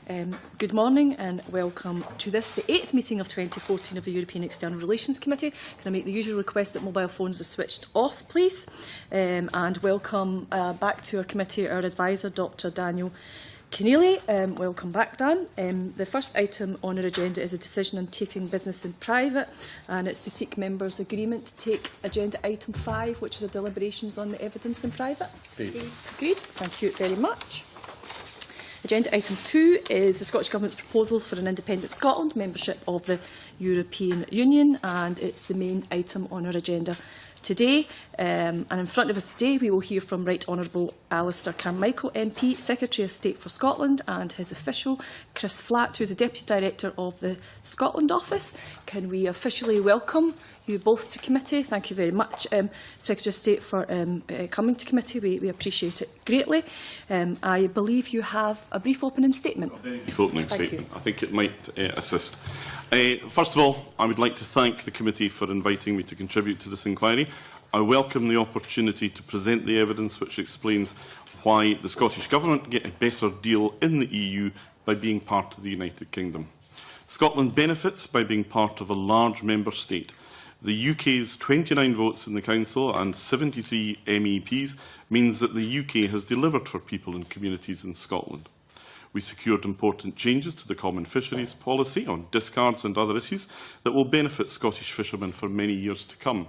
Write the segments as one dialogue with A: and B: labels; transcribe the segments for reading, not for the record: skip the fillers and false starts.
A: Good morning and welcome to this, the 8th meeting of 2014 of the European External Relations Committee. Can I make the usual request that mobile phones are switched off, please? And welcome back to our committee, our advisor, Dr Daniel Keneally. Welcome back, Dan. The first item on our agenda is a decision on taking business in private, and it's to seek members' agreement to take agenda item 5, which is the deliberations on the evidence in private. Agreed. Thank you very much. Agenda item 2 is the Scottish Government's proposals for an independent Scotland membership of the European Union, and it's the main item on our agenda today. And in front of us today we will hear from Right Honourable Alistair Carmichael MP, Secretary of State for Scotland, and his official, Chris Flatt, who is the Deputy Director of the Scotland Office. Can we officially welcome you both to committee? Thank you very much, Secretary of State, for coming to committee. We appreciate it greatly. I believe you have a brief opening statement.
B: Brief opening statement. I think it might assist. First of all, I would like to thank the committee for inviting me to contribute to this inquiry. I welcome the opportunity to present the evidence which explains why the Scottish Government get a better deal in the EU by being part of the United Kingdom. Scotland benefits by being part of a large member state. The UK's 29 votes in the Council and 73 MEPs means that the UK has delivered for people and communities in Scotland. We secured important changes to the Common Fisheries Policy on discards and other issues that will benefit Scottish fishermen for many years to come.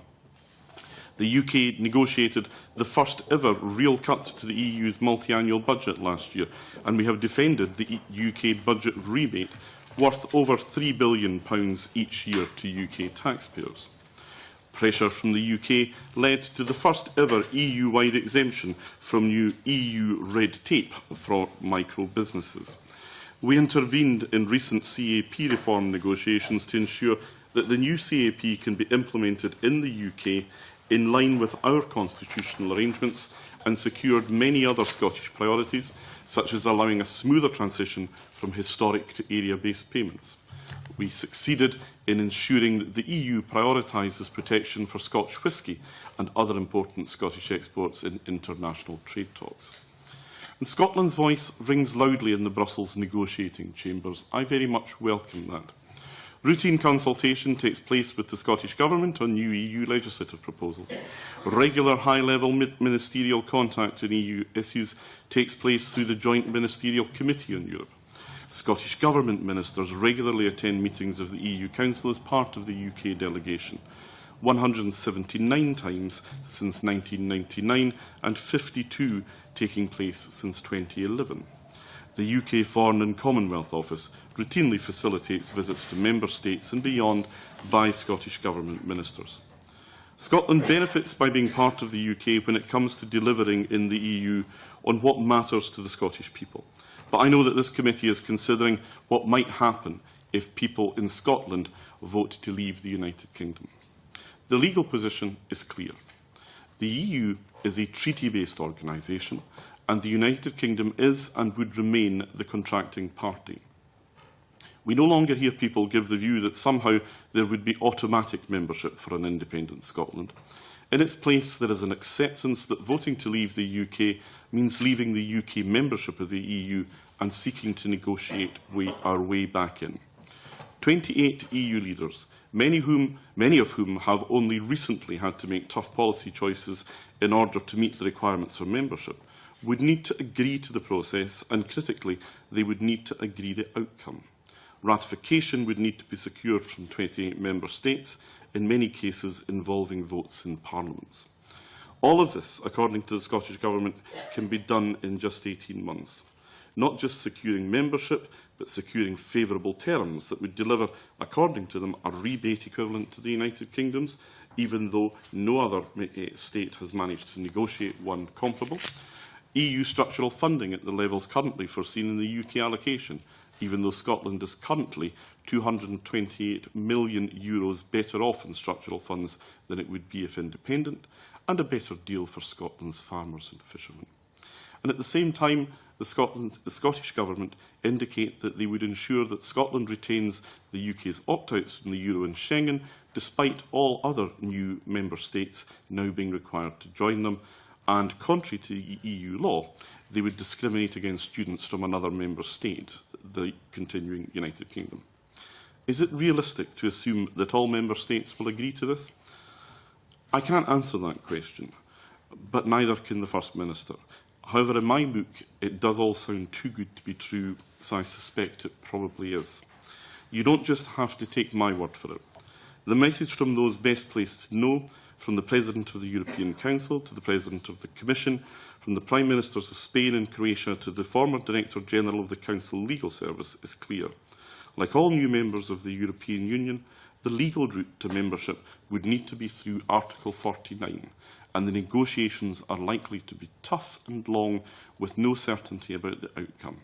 B: The UK negotiated the first ever real cut to the EU's multi-annual budget last year, and we have defended the UK budget rebate worth over £3 billion each year to UK taxpayers. Pressure from the UK led to the first ever EU-wide exemption from new EU red tape for micro-businesses. We intervened in recent CAP reform negotiations to ensure that the new CAP can be implemented in the UK in line with our constitutional arrangements, and secured many other Scottish priorities, such as allowing a smoother transition from historic to area-based payments. We succeeded in ensuring that the EU prioritises protection for Scotch whisky and other important Scottish exports in international trade talks. And Scotland's voice rings loudly in the Brussels negotiating chambers. I very much welcome that. Routine consultation takes place with the Scottish Government on new EU legislative proposals. Regular high-level ministerial contact on EU issues takes place through the Joint Ministerial Committee on Europe. Scottish Government ministers regularly attend meetings of the EU Council as part of the UK delegation, 179 times since 1999 and 52 taking place since 2011. The UK Foreign and Commonwealth Office routinely facilitates visits to Member States and beyond by Scottish Government ministers. Scotland benefits by being part of the UK when it comes to delivering in the EU on what matters to the Scottish people. But I know that this committee is considering what might happen if people in Scotland vote to leave the United Kingdom. The legal position is clear. The EU is a treaty-based organisation, and the United Kingdom is and would remain the contracting party. We no longer hear people give the view that somehow there would be automatic membership for an independent Scotland. In its place, there is an acceptance that voting to leave the UK means leaving the UK membership of the EU and seeking to negotiate our way back in. 28 EU leaders, many of whom have only recently had to make tough policy choices in order to meet the requirements for membership, would need to agree to the process, and critically, they would need to agree the outcome. Ratification would need to be secured from 28 member states, in many cases involving votes in parliaments. All of this, according to the Scottish Government, can be done in just 18 months. Not just securing membership, but securing favourable terms that would deliver, according to them, a rebate equivalent to the United Kingdom's, even though no other state has managed to negotiate one comparable. EU structural funding at the levels currently foreseen in the UK allocation, even though Scotland is currently €228 million better off in structural funds than it would be if independent, and a better deal for Scotland's farmers and fishermen. And at the same time, the Scottish Government indicate that they would ensure that Scotland retains the UK's opt-outs from the Euro and Schengen, despite all other new member states now being required to join them, and contrary to EU law, they would discriminate against students from another member state. the continuing United Kingdom. Is it realistic to assume that all Member States will agree to this? I can't answer that question, but neither can the First Minister. However, in my book, it does all sound too good to be true, so I suspect it probably is. You don't just have to take my word for it. The message from those best placed to know, from the President of the European Council to the President of the Commission, from the Prime Ministers of Spain and Croatia to the former Director General of the Council Legal Service, is clear. Like all new members of the European Union, the legal route to membership would need to be through Article 49, and the negotiations are likely to be tough and long, with no certainty about the outcome.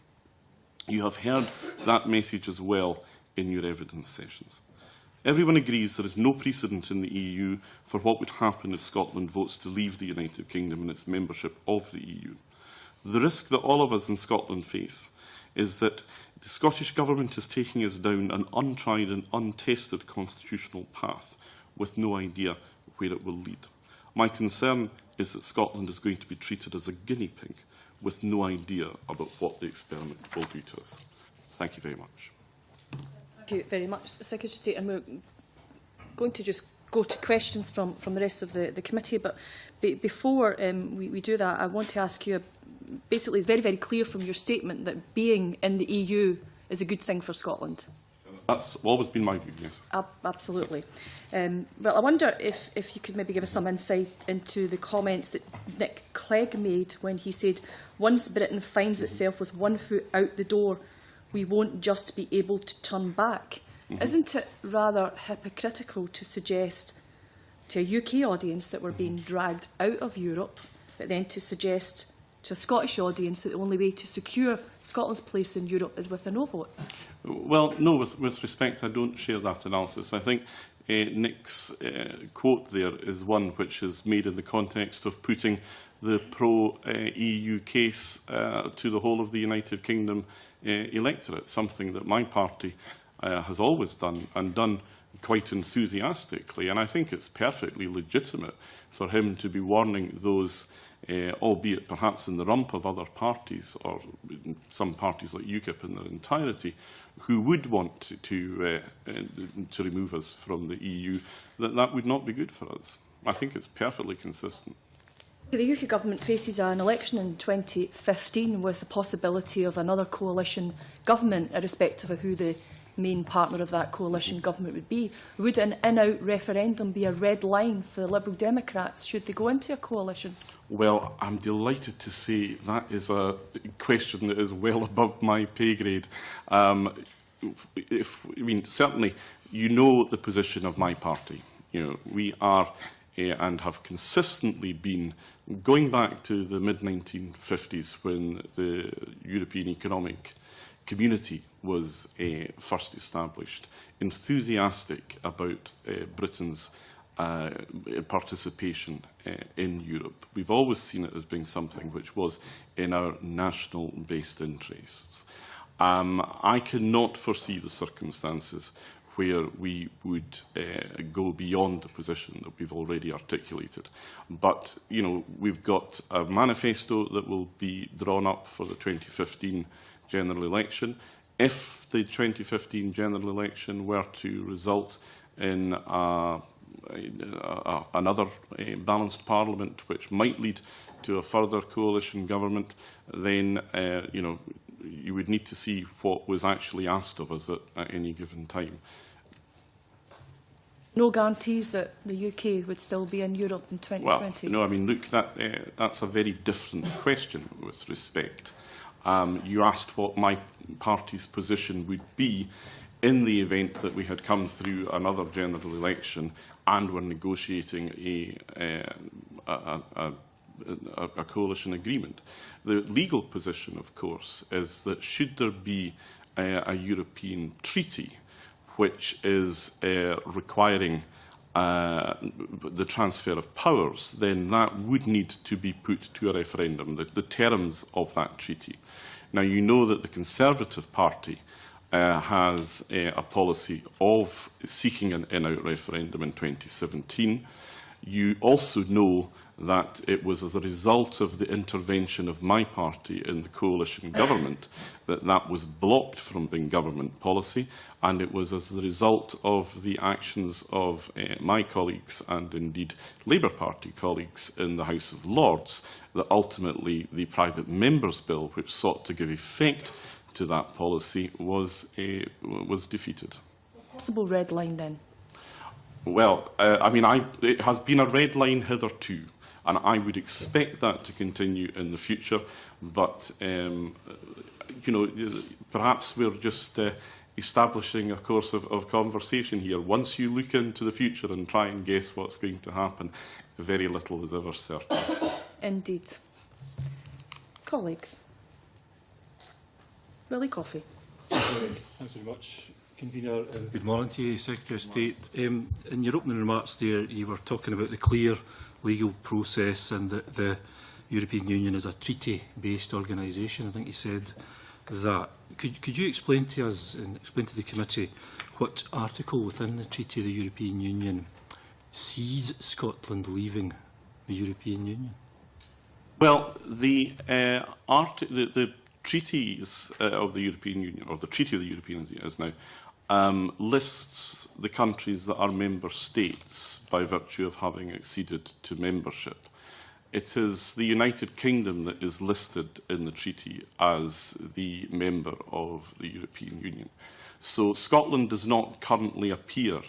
B: You have heard that message as well in your evidence sessions. Everyone agrees there is no precedent in the EU for what would happen if Scotland votes to leave the United Kingdom and its membership of the EU. The risk that all of us in Scotland face is that the Scottish Government is taking us down an untried and untested constitutional path with no idea where it will lead. My concern is that Scotland is going to be treated as a guinea pig with no idea about what the experiment will do to us. Thank you very much.
A: Thank you very much, Secretary of State. And we're going to just go to questions from the rest of the committee. But before we do that, I want to ask you, basically, it's very, very clear from your statement that being in the EU is a good thing for Scotland.
B: That's always been my view, yes.
A: Absolutely. Well, I wonder if you could maybe give us some insight into the comments that Nick Clegg made when he said, once Britain finds itself with one foot out the door, we won't just be able to turn back. Isn't it rather hypocritical to suggest to a UK audience that we're being dragged out of Europe, but then to suggest to a Scottish audience that the only way to secure Scotland's place in Europe is with a no vote?
B: Well, no, with respect, I don't share that analysis. I think Nick's quote there is one which is made in the context of putting the pro-EU case to the whole of the United Kingdom electorate, something that my party has always done, and done quite enthusiastically. And I think it's perfectly legitimate for him to be warning those, albeit perhaps in the rump of other parties, or some parties like UKIP in their entirety, who would want to remove us from the EU, that would not be good for us. I think it's perfectly consistent.
A: The UK Government faces an election in 2015 with the possibility of another coalition government, irrespective of who the main partner of that coalition government would be. Would an in-out referendum be a red line for the Liberal Democrats should they go into a coalition? Well,
B: I'm delighted to say that is a question that is well above my pay grade. Certainly, you know the position of my party. You know, we are and have consistently been, going back to the mid-1950s when the European Economic Community was first established, enthusiastic about Britain's participation in Europe. We've always seen it as being something which was in our national based interests. I cannot foresee the circumstances where we would go beyond the position that we've already articulated. But, you know, we've got a manifesto that will be drawn up for the 2015 general election. If the 2015 general election were to result in another balanced parliament, which might lead to a further coalition government, then you know, you would need to see what was actually asked of us at any given time.
A: No guarantees that the UK would still be in Europe in 2020?
B: Well, no, I mean, look, that's a very different question with respect. You asked what my party's position would be in the event that we had come through another general election and were negotiating a coalition agreement. The legal position, of course, is that should there be a European treaty which is requiring the transfer of powers, then that would need to be put to a referendum, the terms of that treaty. Now, you know that the Conservative Party has a policy of seeking an in-out referendum in 2017. You also know that it was as a result of the intervention of my party in the coalition government that that was blocked from being government policy, and it was as the result of the actions of my colleagues and indeed Labour Party colleagues in the House of Lords that ultimately the Private Members Bill, which sought to give effect to that policy, was defeated.
A: Possible red line then?
B: Well, it has been a red line hitherto, and I would expect that to continue in the future. But perhaps we're just establishing a course of conversation here. Once you look into the future and try and guess what's going to happen, very little is ever certain.
A: Indeed. Colleagues. Willie Coffey.
C: Thanks very much, Convener. Good morning to you, Secretary of State. In your opening remarks there, you were talking about the clear legal process and that the European Union is a treaty-based organisation. I think you said that. Could you explain to us and explain to the committee what article within the Treaty of the European Union sees Scotland leaving the European Union?
B: Well, the treaties of the European Union, or the Treaty of the European Union is now, lists the countries that are member states by virtue of having acceded to membership. It is the United Kingdom that is listed in the treaty as the member of the European Union. So Scotland does not currently appear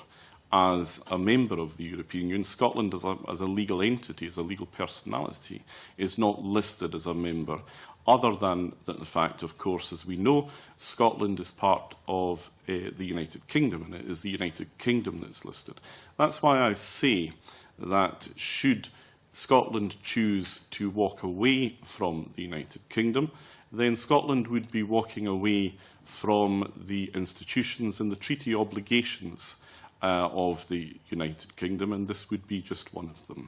B: as a member of the European Union. Scotland as a legal entity, as a legal personality, is not listed as a member, other than the fact, of course, as we know, Scotland is part of the United Kingdom, and it is the United Kingdom that is listed. That's why I say that should Scotland choose to walk away from the United Kingdom, then Scotland would be walking away from the institutions and the treaty obligations of the United Kingdom, and this would be just one of them.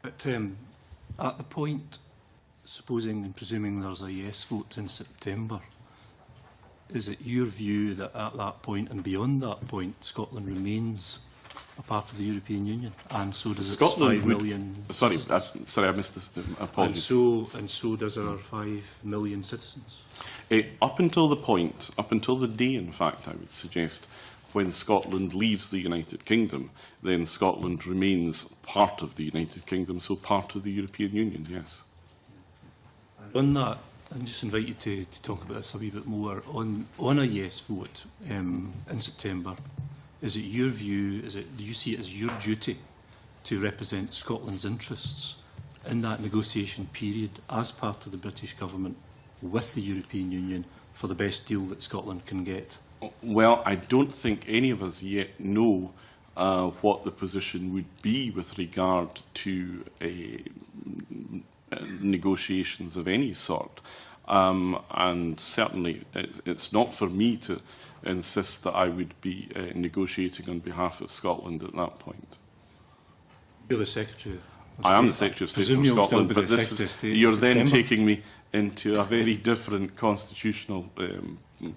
C: But at the point, supposing and presuming there's a yes vote in September, is it your view that at that point and beyond that point, Scotland remains a part of the European Union, and so does
B: Scotland
C: its 5 million citizens?
B: Sorry, I missed this. Apologies.
C: And so does our 5 million citizens?
B: Up until the day, in fact, I would suggest, when Scotland leaves the United Kingdom, then Scotland remains part of the United Kingdom, so part of the European Union, yes.
C: On that, I just invite you to talk about this a wee bit more. On a yes vote in September, is it your view, do you see it as your duty to represent Scotland's interests in that negotiation period as part of the British government with the European Union for the best deal that Scotland can get?
B: Well, I don't think any of us yet know what the position would be with regard to negotiations of any sort. And certainly it's not for me to insist that I would be negotiating on behalf of Scotland at that point.
C: You're the Secretary of State.
B: I am the Secretary of State for Scotland, but you're then taking me into a very different constitutional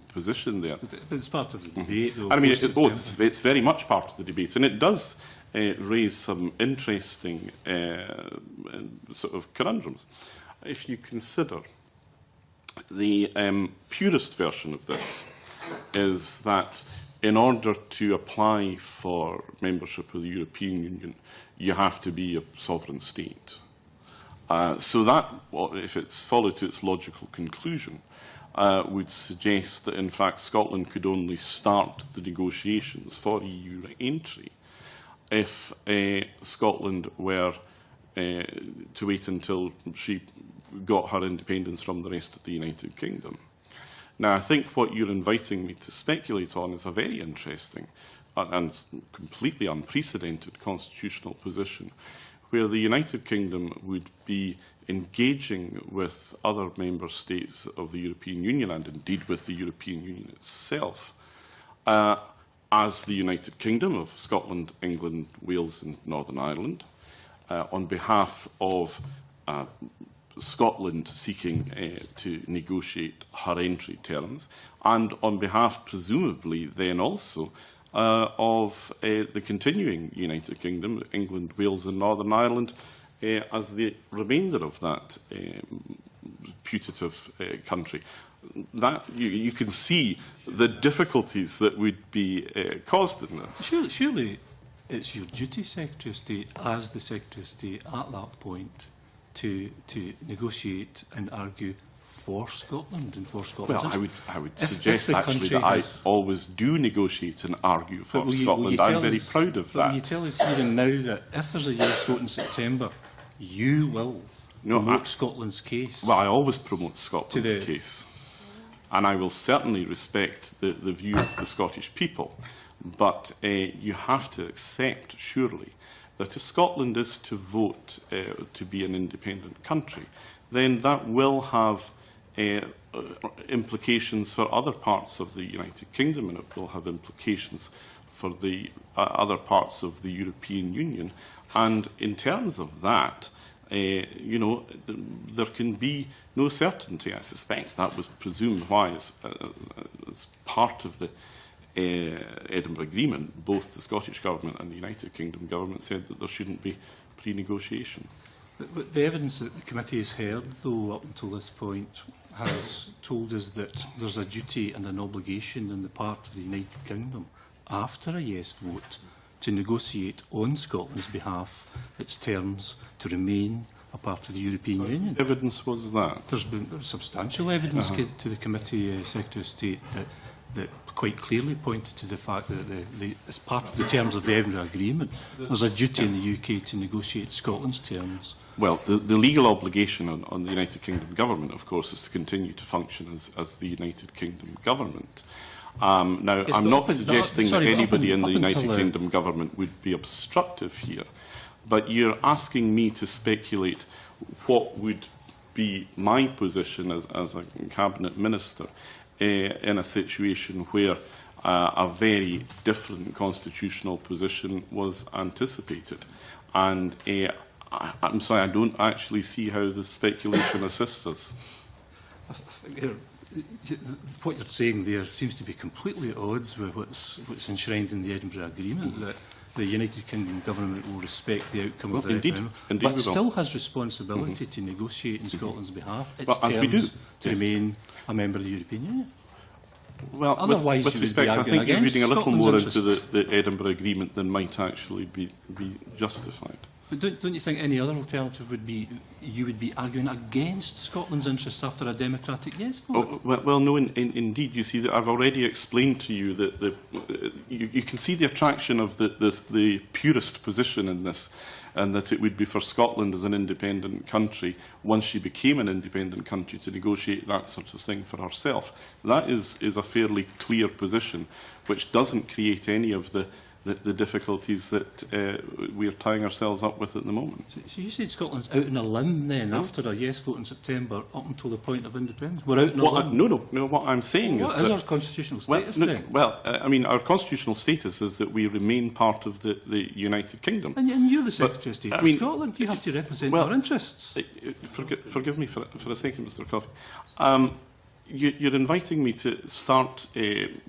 B: position there.
C: But it's part of the debate, though.
B: I mean, it's very much part of the debate, and it does raise some interesting sort of conundrums. If you consider the purest version of this is that in order to apply for membership of the European Union, you have to be a sovereign state. So that, if it's followed to its logical conclusion, would suggest that, in fact, Scotland could only start the negotiations for EU entry if Scotland were to wait until she got her independence from the rest of the United Kingdom. Now, I think what you're inviting me to speculate on is a very interesting and completely unprecedented constitutional position, where the United Kingdom would be engaging with other member states of the European Union, and indeed with the European Union itself, as the United Kingdom of Scotland, England, Wales and Northern Ireland, on behalf of Scotland seeking to negotiate her entry terms, and on behalf, presumably, then also of the continuing United Kingdom, England, Wales and Northern Ireland, as the remainder of that putative country. That you can see the difficulties that would be caused in this.
C: Surely it's your duty, Secretary of State, as the Secretary of State at that point, to negotiate and argue for Scotland and for Scotland.
B: Well, I would suggest actually that I always do negotiate and argue for Scotland. I'm very proud of that.
C: Will you tell us here and now that if there's a yes vote in September, you will promote Scotland's case?
B: Well, I always promote Scotland's case. And I will certainly respect the view of the Scottish people. But you have to accept, surely, that if Scotland is to vote to be an independent country, then that will have implications for other parts of the United Kingdom, and it will have implications for the other parts of the European Union. And in terms of that, you know, there can be no certainty, I suspect. That was presumed why, as part of the Edinburgh Agreement, both the Scottish Government and the United Kingdom Government said that there shouldn't be pre-negotiation.
C: But the evidence that the committee has heard, though, up until this point, has told us that there's a duty and an obligation on the part of the United Kingdom, after a yes vote, to negotiate on Scotland's behalf its terms to remain a part of the European Union.
B: What evidence was that?
C: There's substantial evidence to the committee, Secretary of State, that quite clearly pointed to the fact that as part of the terms of the Edinburgh Agreement, there's a duty in the UK to negotiate Scotland's terms.
B: Well, the legal obligation on the United Kingdom Government, of course, is to continue to function as the United Kingdom Government. Now, I'm not suggesting that anybody in the United Kingdom Government would be obstructive here, but you're asking me to speculate what would be my position as a Cabinet Minister in a situation where a very different constitutional position was anticipated. And I'm sorry, I don't actually see how the speculation assists us.
C: I think what you're saying there seems to be completely at odds with what's enshrined in the Edinburgh Agreement, that the United Kingdom Government will respect the outcome of the referendum, but still has responsibility to negotiate on Scotland's behalf its terms to remain a member of the European Union.
B: Well,
C: otherwise,
B: with respect, I think you're reading a little more into the Edinburgh Agreement than might actually be justified.
C: But don't you think any other alternative would be you would be arguing against Scotland's interests after a democratic yes vote?
B: Oh, well, no, indeed. You see, that I've already explained to you that you can see the attraction of the purist position in this, and that it would be for Scotland as an independent country, once she became an independent country, to negotiate that sort of thing for herself. That is a fairly clear position, which doesn't create any of the difficulties that we are tying ourselves up with at the moment.
C: So you said Scotland's out on a limb then, after a yes vote in September, up until the point of independence? We're out on a limb?
B: No, what I'm saying is
C: what is our constitutional status then?
B: Well, I mean, our constitutional status is that we remain part of the United Kingdom.
C: And you're the Secretary of State for Scotland. You have to represent our interests.
B: Forgive me for a second, Mr Coffey. You're inviting me to start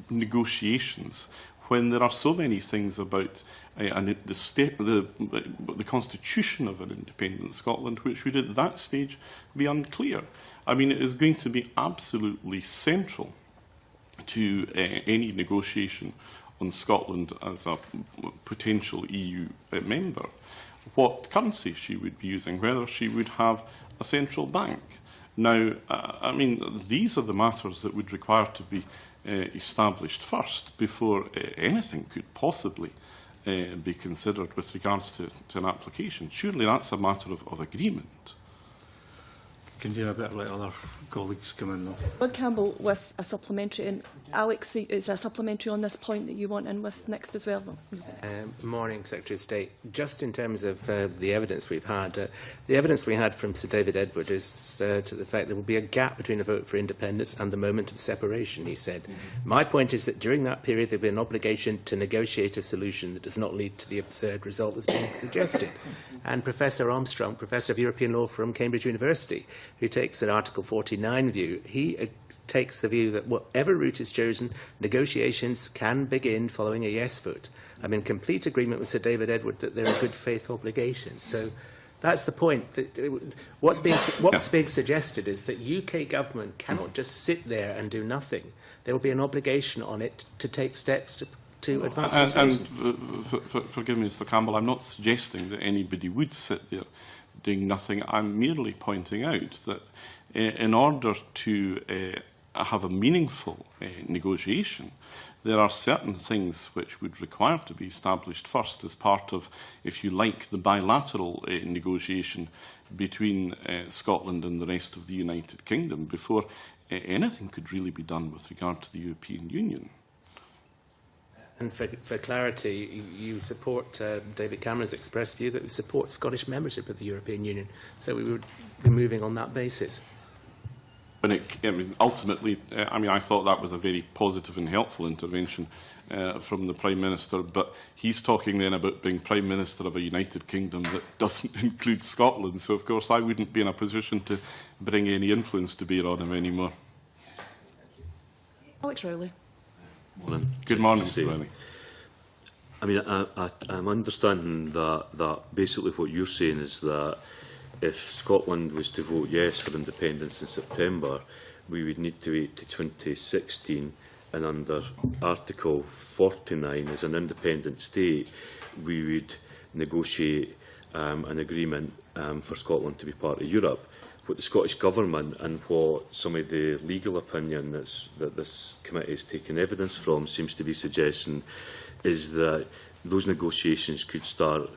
B: negotiations when there are so many things about the constitution of an independent Scotland which would at that stage be unclear. I mean, it is going to be absolutely central to any negotiation on Scotland as a potential EU member what currency she would be using, whether she would have a central bank. Now, I mean, these are the matters that would require to be established first before anything could possibly be considered with regards to an application. Surely that's a matter of agreement.
C: Can you a bit let other colleagues come in though?
A: Rod Campbell with a supplementary, and Alex, is a supplementary on this point that you want in with next as well?
D: Morning, Secretary of State. Just in terms of the evidence we've had, the evidence we had from Sir David Edward is to the fact there will be a gap between a vote for independence and the moment of separation, he said. My point is that during that period there will be an obligation to negotiate a solution that does not lead to the absurd result that's being suggested. And Professor Armstrong, Professor of European Law from Cambridge University, who takes an Article 49 view. He takes the view that whatever route is chosen, negotiations can begin following a yes vote. I'm in complete agreement with Sir David Edward that there are good faith obligations. So that's the point. What's being suggested is that UK government cannot just sit there and do nothing. There will be an obligation on it to take steps to advance.
B: And forgive me, Mr. Campbell, I'm not suggesting that anybody would sit there doing nothing. I'm merely pointing out that in order to have a meaningful negotiation, there are certain things which would require to be established first as part of, if you like, the bilateral negotiation between Scotland and the rest of the United Kingdom before anything could really be done with regard to the European Union.
D: And for clarity, you support David Cameron's expressed view that we support Scottish membership of the European Union. So we would be moving on that basis.
B: But ultimately, I thought that was a very positive and helpful intervention from the Prime Minister. But he's talking then about being Prime Minister of a United Kingdom that doesn't include Scotland. So, of course, I wouldn't be in a position to bring any influence to bear on him anymore.
A: Alex Rowley.
E: Morning.
B: Good morning, Mr. Rowley.
E: I mean, I'm understanding that basically what you're saying is that if Scotland was to vote yes for independence in September, we would need to wait to 2016, and under Article 49, as an independent state, we would negotiate an agreement for Scotland to be part of Europe. What the Scottish Government and what some of the legal opinion that this committee has taken evidence from seems to be suggesting is that those negotiations could start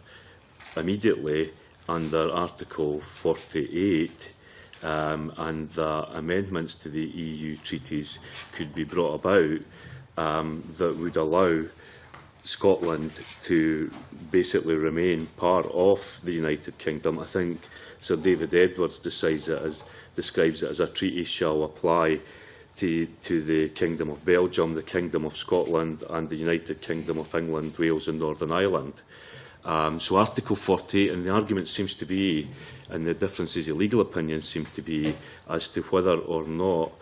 E: immediately under Article 48, and that amendments to the EU treaties could be brought about that would allow Scotland to basically remain part of the United Kingdom. I think Sir David Edwards describes it as a treaty shall apply to the Kingdom of Belgium, the Kingdom of Scotland and the United Kingdom of England, Wales and Northern Ireland. So Article 48, and the argument seems to be, and the differences in legal opinions seem to be, as to whether or not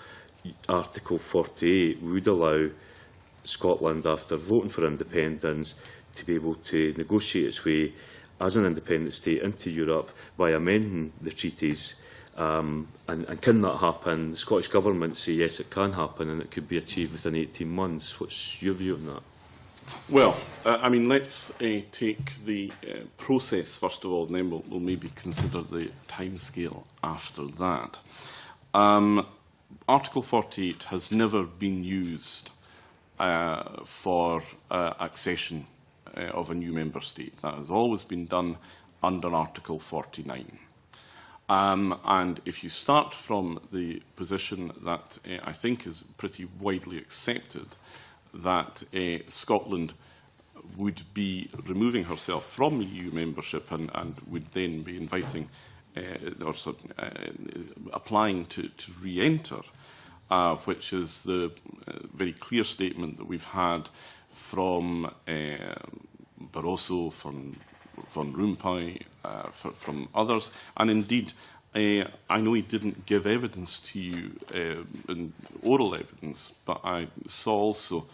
E: Article 48 would allow Scotland, after voting for independence, to be able to negotiate its way as an independent state into Europe by amending the treaties. And can that happen? The Scottish Government say yes, it can happen, and it could be achieved within 18 months. What's your view on that?
B: Well, let's take the process first of all, and then we'll maybe consider the timescale after that. Article 48 has never been used for accession of a new member state. That has always been done under Article 49. And if you start from the position that I think is pretty widely accepted, that Scotland would be removing herself from EU membership and would then be inviting applying to re-enter, which is the very clear statement that we've had from Barroso, from Van Rompuy, from others, and indeed I know he didn't give evidence to you, in oral evidence, but I saw also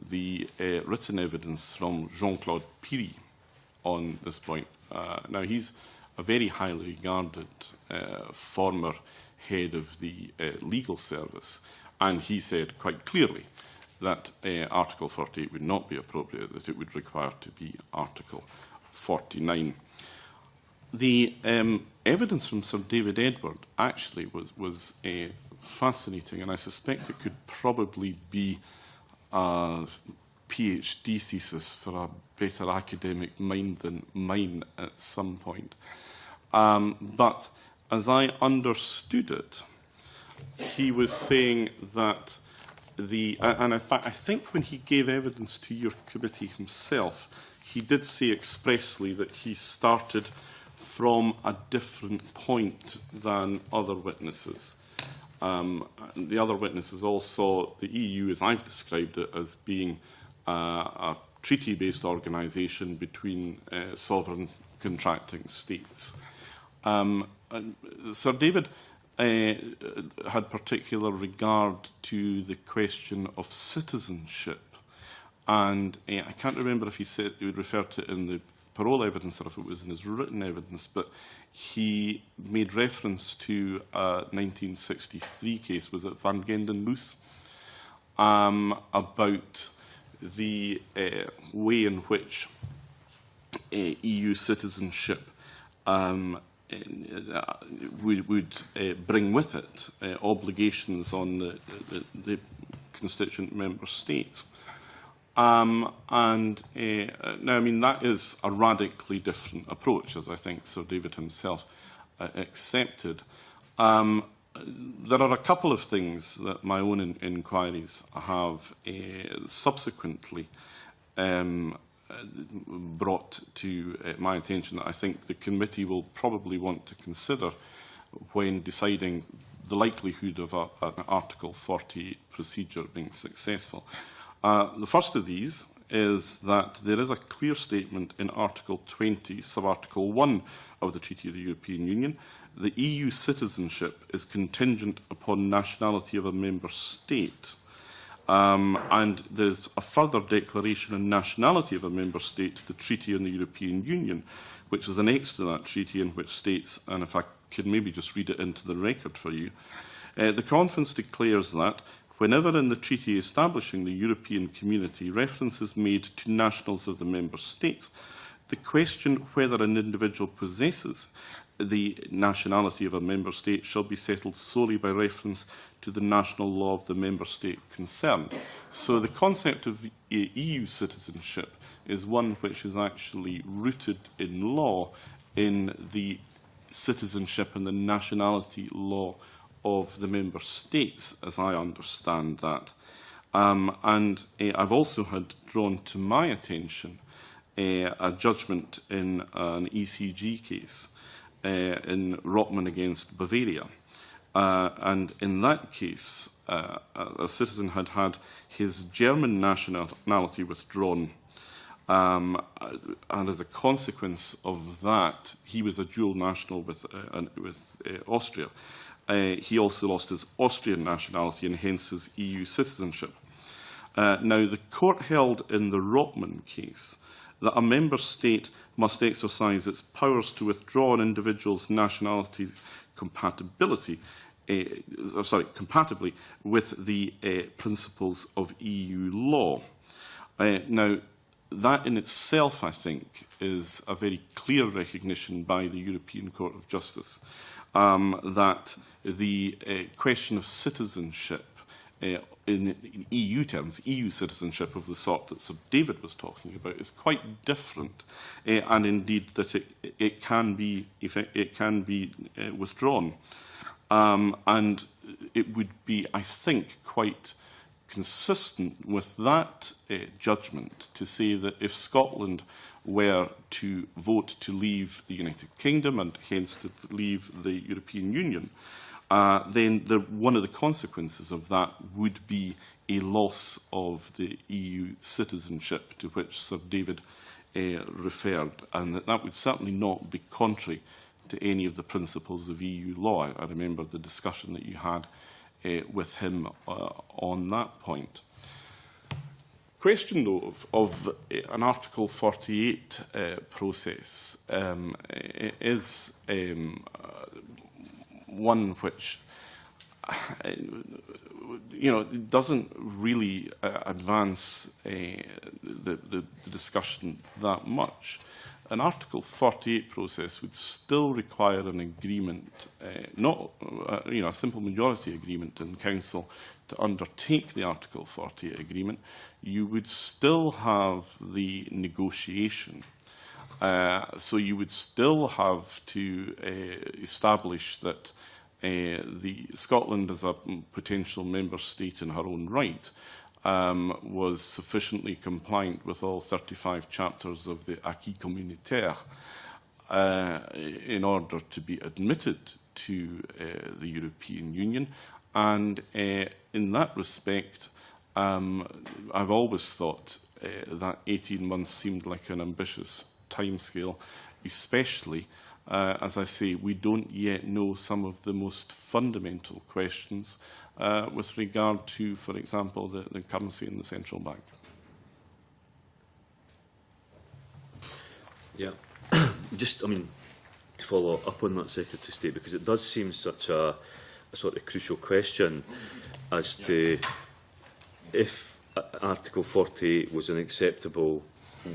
B: the written evidence from Jean-Claude Piri on this point. Now, he's a very highly regarded former head of the legal service, and he said quite clearly that Article 48 would not be appropriate, that it would require to be Article 49. The evidence from Sir David Edward actually was fascinating, and I suspect it could probably be a PhD thesis for a better academic mind than mine at some point. But as I understood it, he was saying that and in fact, I think when he gave evidence to your committee himself, he did say expressly that he started from a different point than other witnesses. The other witnesses all saw the EU, as I've described it, as being a treaty-based organisation between sovereign contracting states. Sir David had particular regard to the question of citizenship. And I can't remember if he said he would refer to it in the parole evidence or if it was in his written evidence, but he made reference to a 1963 case, was it Van Genden-Loos, about the way in which EU citizenship would bring with it obligations on the constituent member states. Now, I mean, that is a radically different approach, as I think Sir David himself accepted. There are a couple of things that my own inquiries have subsequently brought to my attention that I think the committee will probably want to consider when deciding the likelihood of an Article 48 procedure being successful. The first of these is that there is a clear statement in Article 20, sub-Article 1 of the Treaty of the European Union. The EU citizenship is contingent upon nationality of a member state. And there's a further declaration on nationality of a member state to the Treaty on the European Union, which is annexed to that treaty, in which states, and if I could maybe just read it into the record for you, the conference declares that whenever in the treaty establishing the European Community reference is made to nationals of the member states, the question whether an individual possesses the nationality of a member state shall be settled solely by reference to the national law of the member state concerned. So the concept of EU citizenship is one which is actually rooted in law, in the citizenship and the nationality law of the member states, as I understand that. I've also had drawn to my attention a judgment in an ECG case in Rotman against Bavaria. And in that case, a citizen had had his German nationality withdrawn. And as a consequence of that, he was a dual national with Austria. He also lost his Austrian nationality and hence his EU citizenship. Now, the court held in the Rotman case that a member state must exercise its powers to withdraw an individual's nationality compatibly with the principles of EU law. Now, that in itself, I think, is a very clear recognition by the European Court of Justice that the question of citizenship in EU terms, EU citizenship of the sort that Sir David was talking about, is quite different, and indeed that it can be withdrawn, and it would be, I think, quite consistent with that judgment to say that if Scotland were to vote to leave the United Kingdom and hence to leave the European Union, then one of the consequences of that would be a loss of the EU citizenship to which Sir David referred, and that would certainly not be contrary to any of the principles of EU law. I remember the discussion that you had with him on that point. Question, though, of an Article 48 process is one which, doesn't really advance the discussion that much. An Article 48 process would still require an agreement, not a simple majority agreement in Council to undertake the Article 48 agreement. You would still have the negotiation. So you would still have to establish that Scotland, as a potential member state in her own right, was sufficiently compliant with all 35 chapters of the Acquis Communautaire in order to be admitted to the European Union. And in that respect, I've always thought that 18 months seemed like an ambitious timescale, especially as I say, we don't yet know some of the most fundamental questions with regard to, for example, the currency in the central bank.
E: Yeah, just, I mean, to follow up on that, Secretary of State, because it does seem such a sort of crucial question as to if Article 48 was an acceptable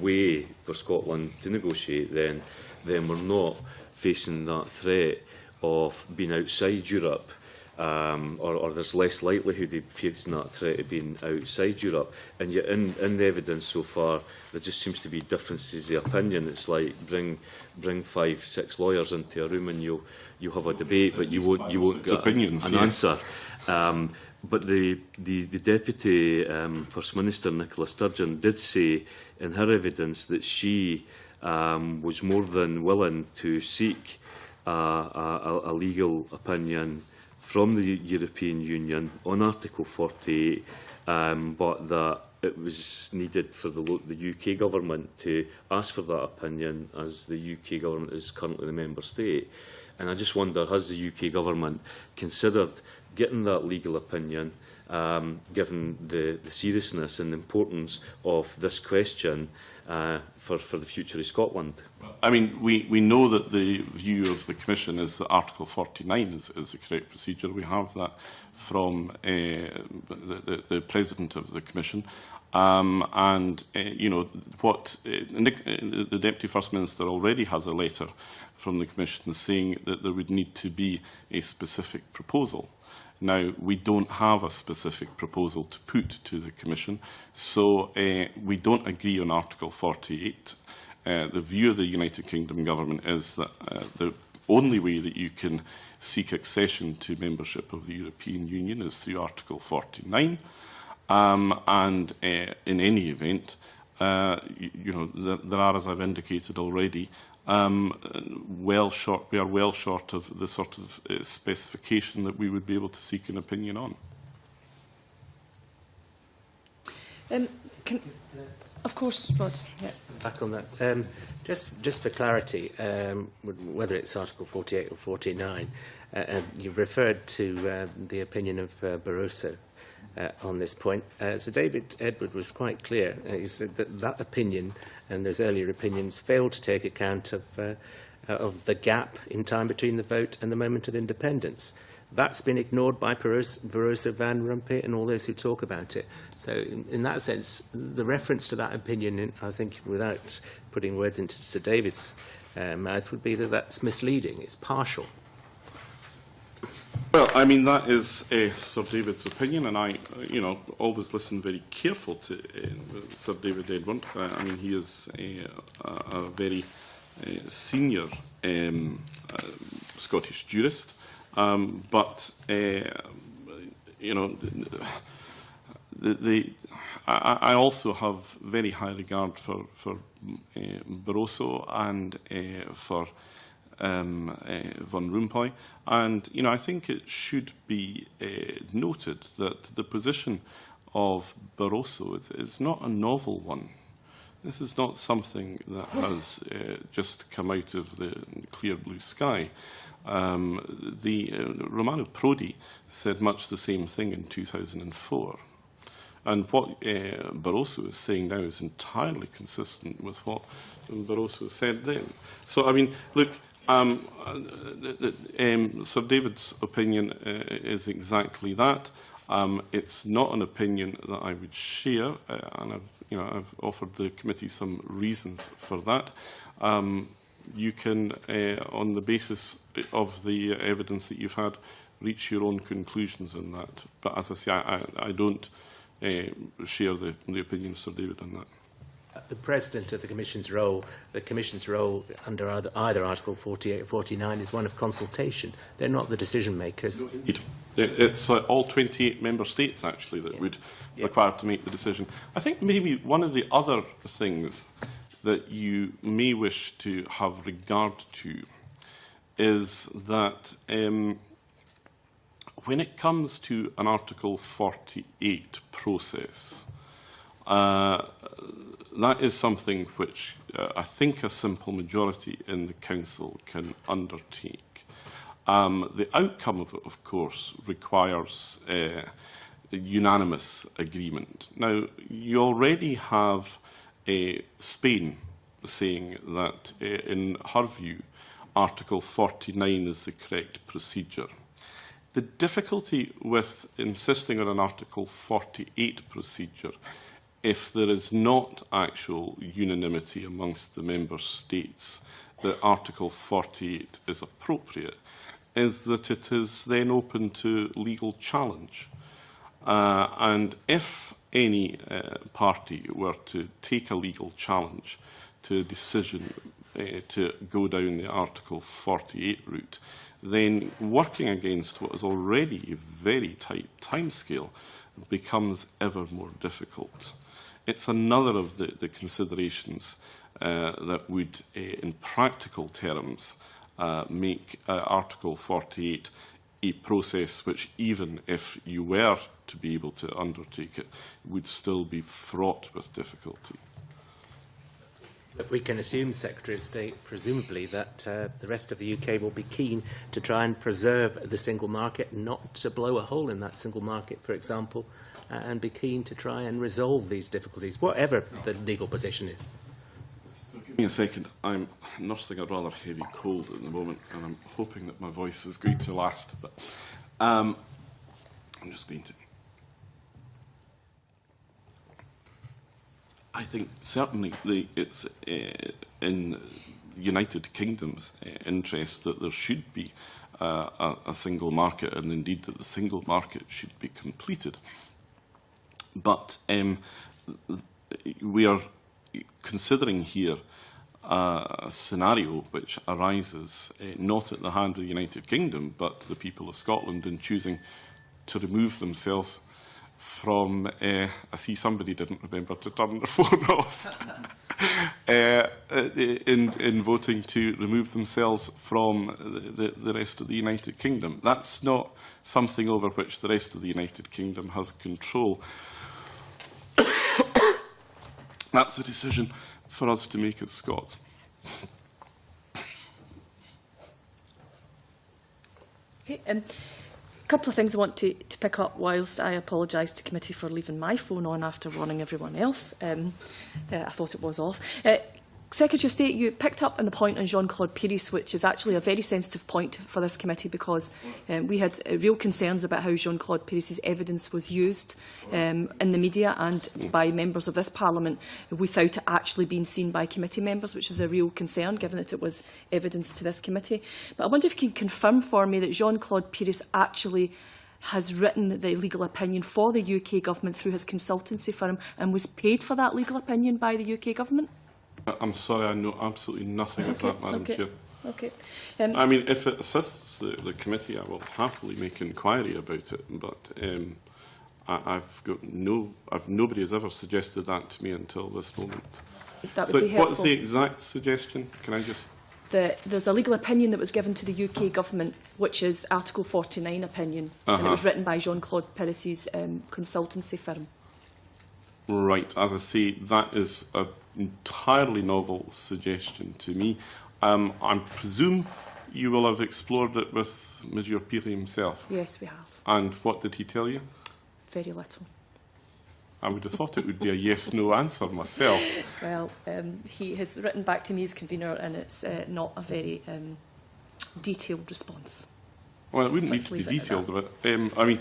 E: way for Scotland to negotiate, then we're not facing that threat of being outside Europe, or there's less likelihood of facing that threat of being outside Europe. And yet in the evidence so far, there just seems to be differences of opinion. It's like bring 5-6 lawyers into a room and you'll have a debate, but you won't get an answer. But the Deputy First Minister, Nicola Sturgeon, did say in her evidence that she was more than willing to seek a legal opinion from the European Union on Article 48, but that it was needed for the UK government to ask for that opinion, as the UK government is currently the member state. And I just wonder, has the UK government considered getting that legal opinion, given the seriousness and the importance of this question for the future of Scotland?
B: I mean, we know that the view of the Commission is that Article 49 is the correct procedure. We have that from the President of the Commission. You know, what the Deputy First Minister already has a letter from the Commission saying that there would need to be a specific proposal. Now, we don't have a specific proposal to put to the Commission, so we don't agree on Article 48. The view of the United Kingdom Government is that the only way that you can seek accession to membership of the European Union is through Article 49. In any event, you know, there are, as I've indicated already, we are well short of the sort of specification that we would be able to seek an opinion on.
A: Of course, Rod. Yes.
D: Back on that. Just for clarity, whether it's Article 48 or 49, you've referred to the opinion of Barroso on this point. Sir David Edward was quite clear. He said that opinion and those earlier opinions failed to take account of the gap in time between the vote and the moment of independence. That's been ignored by Barroso, Van Rompuy and all those who talk about it. So in that sense, the reference to that opinion, I think, without putting words into Sir David's mouth, would be that that's misleading. It's partial.
B: Well, I mean, that is Sir David's opinion, and I, you know, always listen very careful to Sir David Edward. I mean, he is a very senior Scottish jurist, but you know, I also have very high regard for Barroso and for Van Rompuy, and you know, I think it should be noted that the position of Barroso is not a novel one. This is not something that has just come out of the clear blue sky. Romano Prodi said much the same thing in 2004. And what Barroso is saying now is entirely consistent with what Barroso said then. So, I mean, look, Sir David's opinion is exactly that. It's not an opinion that I would share, and I've offered the committee some reasons for that. You can, on the basis of the evidence that you've had, reach your own conclusions on that. But as I say, I don't share the opinion of Sir David on that.
D: The President of the Commission's role under either Article 48 or 49 is one of consultation. They're not the decision makers.
B: Indeed. It's all 28 member states, actually, that would require to make the decision. I think maybe one of the other things that you may wish to have regard to is that when it comes to an Article 48 process, That is something which I think a simple majority in the Council can undertake. The outcome of it, of course, requires unanimous agreement. Now, you already have Spain saying that, in her view, Article 49 is the correct procedure. The difficulty with insisting on an Article 48 procedure, if there is not actual unanimity amongst the member states that Article 48 is appropriate, is that it is then open to legal challenge. And if any party were to take a legal challenge to a decision to go down the Article 48 route, then working against what is already a very tight timescale becomes ever more difficult. It's another of the considerations that would, in practical terms, make Article 48 a process which, even if you were to be able to undertake it, would still be fraught with difficulty.
D: But we can assume, Secretary of State, presumably, that the rest of the UK will be keen to try and preserve the single market, not to blow a hole in that single market, for example, and be keen to try and resolve these difficulties, whatever the legal position is.
B: Give me a second. I'm nursing a rather heavy cold at the moment, and I'm hoping that my voice is going to last. But I'm just going to... I think certainly it's in the United Kingdom's interest that there should be a single market, and indeed that the single market should be completed. But we are considering here a scenario which arises not at the hand of the United Kingdom, but the people of Scotland in choosing to remove themselves from, I see somebody didn't remember to turn their phone off, in voting to remove themselves from the rest of the United Kingdom. That's not something over which the rest of the United Kingdom has control. That's a decision for us to make as Scots.
A: Okay, a couple of things I want to pick up whilst I apologise to committee for leaving my phone on after warning everyone else. I thought it was off. Secretary of State, you picked up on the point on Jean-Claude Pires, which is actually a very sensitive point for this committee, because we had real concerns about how Jean-Claude Pires' evidence was used in the media and by members of this Parliament without it actually being seen by committee members, which was a real concern, given that it was evidence to this committee. But I wonder if you can confirm for me that Jean-Claude Pires actually has written the legal opinion for the UK Government through his consultancy firm and was paid for that legal opinion by the UK Government?
B: I'm sorry, I know absolutely nothing of that, Madam Chair.
A: Okay.
B: I mean, if it assists the committee, I will happily make inquiry about it. But nobody has ever suggested that to me until this moment.
A: That would
B: so,
A: be helpful.
B: what's the exact suggestion? Can I just?
A: There's a legal opinion that was given to the UK Government, which is Article 49 opinion, and it was written by Jean-Claude Pires' consultancy firm.
B: Right, as I say, that is an entirely novel suggestion to me. I presume you will have explored it with Monsieur Pires himself.
A: Yes, we have.
B: And what did he tell you?
A: Very little.
B: I would have thought it would be a yes-no answer myself.
A: Well, he has written back to me as convener, and it's not a very detailed response.
B: Well, it wouldn't need to be detailed, but I mean,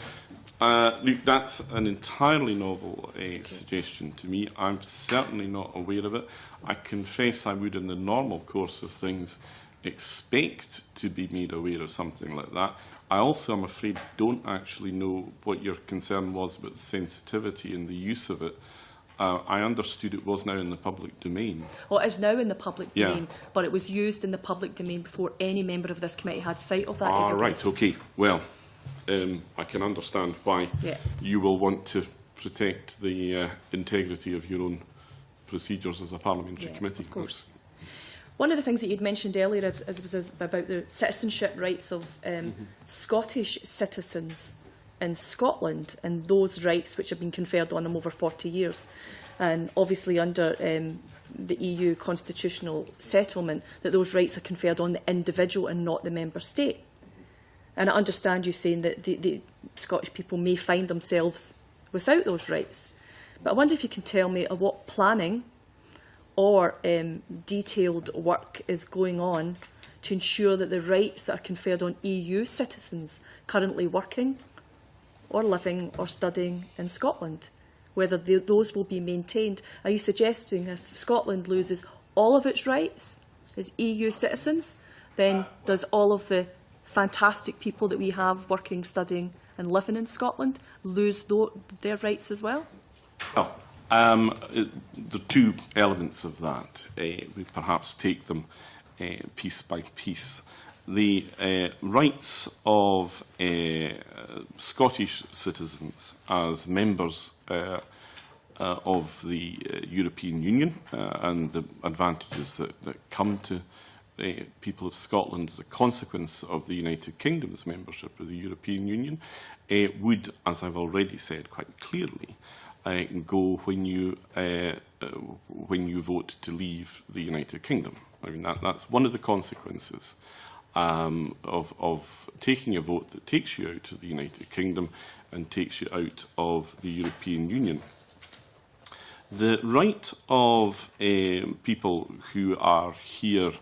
B: look, that's an entirely novel suggestion to me. I'm certainly not aware of it. I confess I would, in the normal course of things, expect to be made aware of something like that. I also, I'm afraid, don't actually know what your concern was about the sensitivity and the use of it. I understood it was now in the public domain.
A: Well, it is now in the public domain, but it was used in the public domain before any member of this committee had sight of that evidence.
B: Right, okay. Well, I can understand why you will want to protect the integrity of your own procedures as a parliamentary committee.
A: Of course. One of the things that you'd mentioned earlier was about the citizenship rights of Scottish citizens in Scotland and those rights which have been conferred on them over 40 years. and obviously under the EU constitutional settlement, that those rights are conferred on the individual and not the member state. And I understand you saying that the Scottish people may find themselves without those rights. But I wonder if you can tell me what planning or detailed work is going on to ensure that the rights that are conferred on EU citizens currently working or living or studying in Scotland, whether those will be maintained. Are you suggesting if Scotland loses all of its rights as EU citizens, then does all of the fantastic people that we have working, studying and living in Scotland lose their rights as well?
B: Well, there are two elements of that. We perhaps take them piece by piece. The rights of Scottish citizens as members of the European Union and the advantages that come to people of Scotland as a consequence of the United Kingdom's membership of the European Union would, as I've already said quite clearly, go when you vote to leave the United Kingdom. I mean, that's one of the consequences of taking a vote that takes you out of the United Kingdom and takes you out of the European Union. The right of people who are here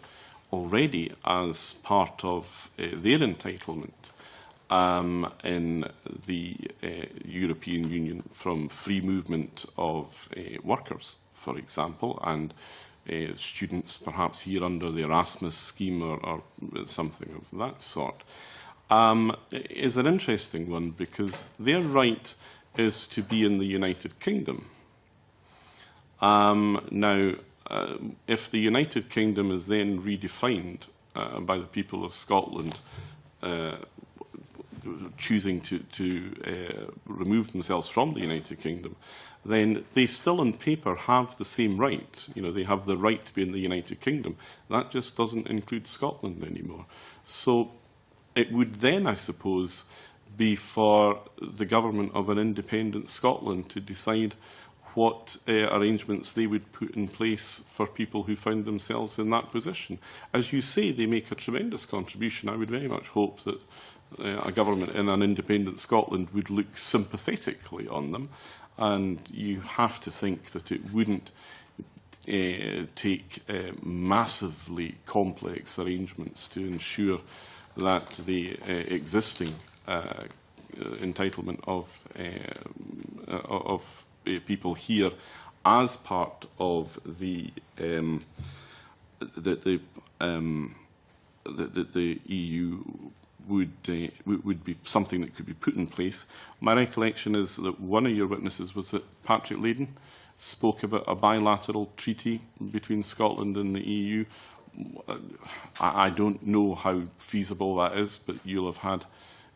B: already as part of their entitlement in the European Union from free movement of workers, for example, and students perhaps here under the Erasmus scheme or something of that sort, is an interesting one because their right is to be in the United Kingdom. Now, if the United Kingdom is then redefined by the people of Scotland choosing to remove themselves from the United Kingdom, then they still on paper have the same right. You know, they have the right to be in the United Kingdom. That just doesn't include Scotland anymore. So it would then, I suppose, be for the government of an independent Scotland to decide what arrangements they would put in place for people who found themselves in that position. As you say, they make a tremendous contribution. I would very much hope that a government in an independent Scotland would look sympathetically on them, and you have to think that it wouldn't take massively complex arrangements to ensure that the existing entitlement of people here as part of the EU would be something that could be put in place. My recollection is that one of your witnesses was that Patrick Leydon spoke about a bilateral treaty between Scotland and the EU. I don't know how feasible that is, but you'll have had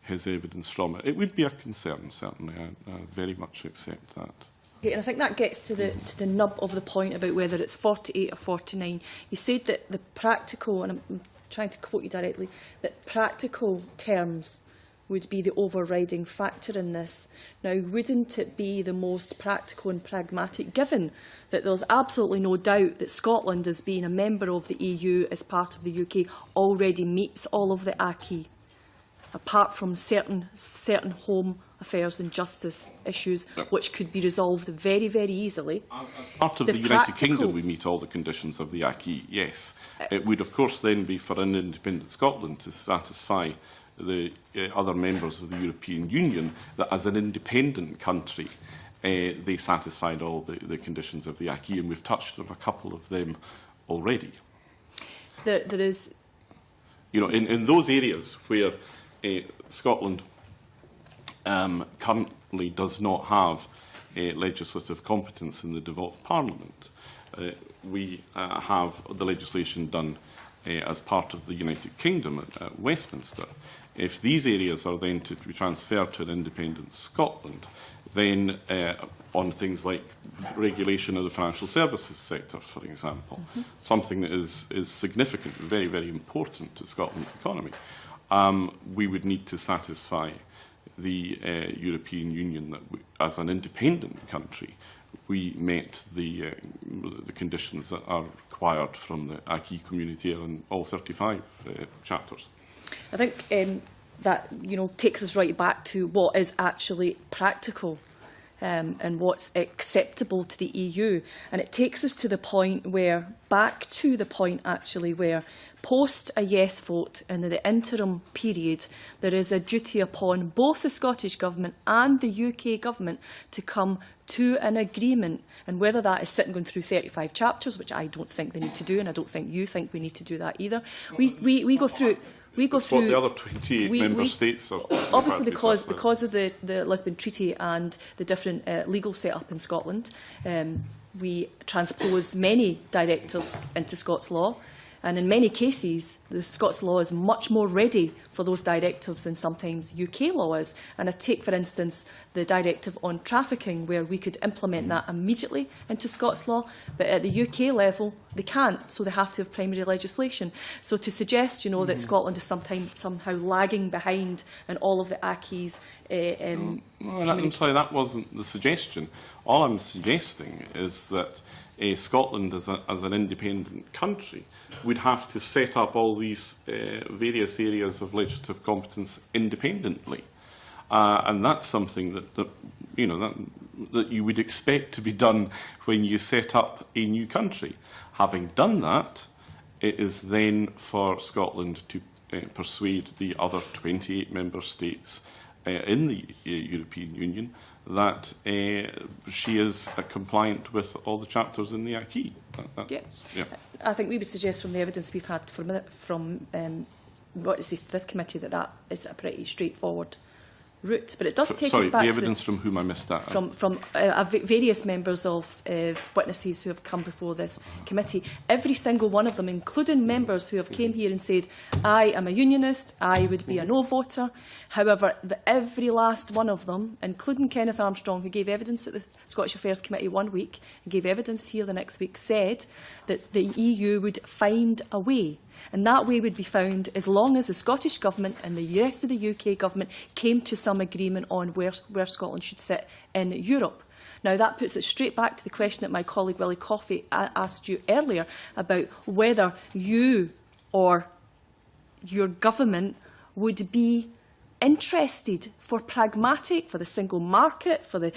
B: his evidence from it. It would be a concern, certainly. I very much accept that.
A: Okay, and I think that gets to the nub of the point about whether it's 48 or 49. You said that the practical, and I'm trying to quote you directly, that practical terms would be the overriding factor in this. Now, wouldn't it be the most practical and pragmatic, given that there's absolutely no doubt that Scotland, as being a member of the EU, as part of the UK, already meets all of the acquis, apart from certain home affairs and justice issues, which could be resolved very, very easily.
B: As part of the United Kingdom, we meet all the conditions of the acquis, yes. It would, of course, then be for an independent Scotland to satisfy the other members of the European Union that, as an independent country, they satisfied all the conditions of the acquis, and we've touched on a couple of them already.
A: There is,
B: you know, in those areas where Scotland currently does not have legislative competence in the devolved Parliament, we have the legislation done as part of the United Kingdom at Westminster. If these areas are then to be transferred to an independent Scotland, then on things like regulation of the financial services sector, for example, something that is significant, very, very important to Scotland's economy, we would need to satisfy the European Union that, as an independent country, we met the conditions that are required from the acquis communautaire in all 35 chapters.
A: I think that takes us right back to what is actually practical and what's acceptable to the EU. And it takes us to the point where, back to the point actually, where post a yes vote in the interim period, there is a duty upon both the Scottish Government and the UK Government to come to an agreement. And whether that is sitting going through 35 chapters, which I don't think they need to do, and I don't think you think we need to do that either, we go through... We go through
B: what the other 28 member states are.
A: Obviously, because of the Lisbon Treaty and the different legal setup in Scotland, we transpose many directives into Scots law. And in many cases, the Scots law is much more ready for those directives than sometimes UK law is. And I take, for instance, the directive on trafficking, where we could implement that immediately into Scots law, but at the UK level, they can't, so they have to have primary legislation. So to suggest, that Scotland is somehow lagging behind in all of the acquis...
B: I'm sorry, that wasn't the suggestion. All I'm suggesting is that Scotland, as an independent country, would have to set up all these various areas of legislative competence independently. And that's something that you would expect to be done when you set up a new country. Having done that, it is then for Scotland to persuade the other 28 member states in the European Union that she is compliant with all the chapters in the acquis. I think we would suggest, from the evidence we've had from what is this committee, that is a pretty straightforward route. But it does take us back the evidence from whom I missed that.
A: From various members of witnesses who have come before this committee. Every single one of them, including members who have came here and said, I am a unionist, I would be a no voter. However, every last one of them, including Kenneth Armstrong, who gave evidence at the Scottish Affairs Committee one week and gave evidence here the next week, said that the EU would find a way. And that way would be found as long as the Scottish Government and the rest of the UK Government came to some agreement on where Scotland should sit in Europe. Now, that puts it straight back to the question that my colleague Willie Coffey asked you earlier about whether you or your government would be interested for the single market, for the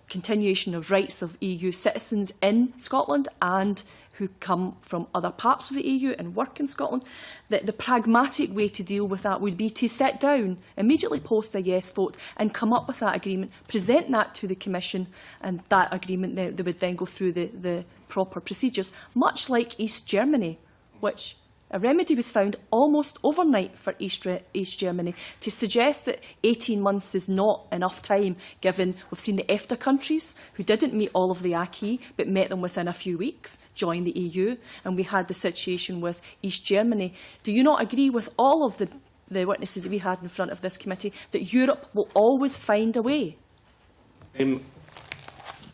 A: continuation of rights of EU citizens in Scotland and who come from other parts of the EU and work in Scotland, that the pragmatic way to deal with that would be to sit down, immediately post a yes vote and come up with that agreement, present that to the Commission, and that agreement they would then go through the proper procedures, much like East Germany, which a remedy was found almost overnight for East Germany. To suggest that 18 months is not enough time, given we've seen the EFTA countries who didn't meet all of the acquis but met them within a few weeks, join the EU, and we had the situation with East Germany. Do you not agree with all of the witnesses that we had in front of this committee that Europe will always find a way?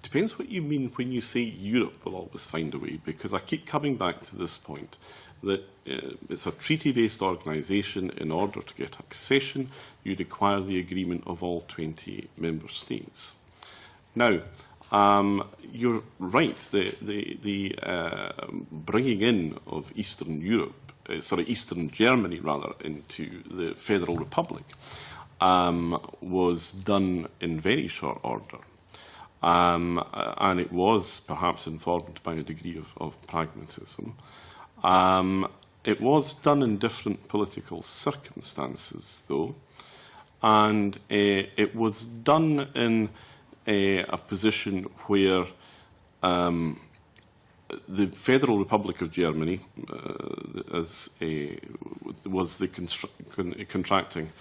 B: Depends what you mean when you say Europe will always find a way, because I keep coming back to this point that it's a treaty-based organisation. In order to get accession, you require the agreement of all 28 member states. Now, you're right. The bringing in of Eastern Europe, Eastern Germany rather, into the Federal Republic was done in very short order. And it was perhaps informed by a degree of pragmatism. It was done in different political circumstances, though, and it was done in a position where the Federal Republic of Germany was the contracting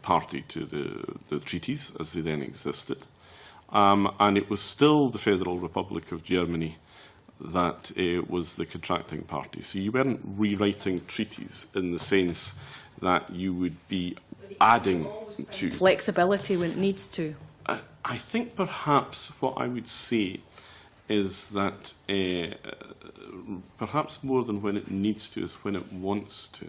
B: party to the treaties as they then existed. And it was still the Federal Republic of Germany that was the contracting party. So you weren't rewriting treaties in the sense that you would be adding to...
A: flexibility when it needs to.
B: I think perhaps what I would say is that perhaps more than when it needs to is when it wants to.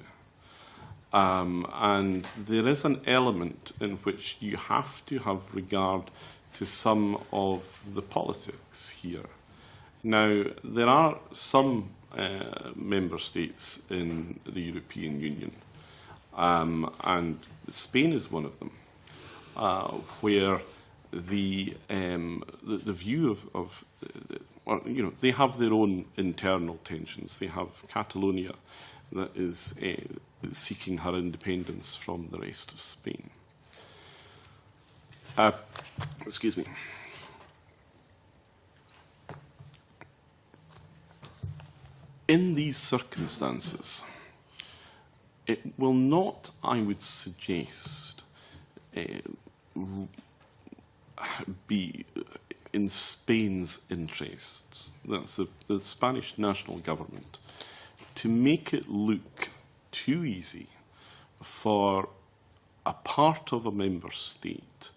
B: And there is an element in which you have to have regard to some of the politics here. Now, there are some member states in the European Union, and Spain is one of them, where the view of or, you know, they have their own internal tensions. They have Catalonia that is seeking her independence from the rest of Spain. Excuse me. In these circumstances, it will not, I would suggest, be in Spain's interests, that's the Spanish national government, to make it look too easy for a part of a member state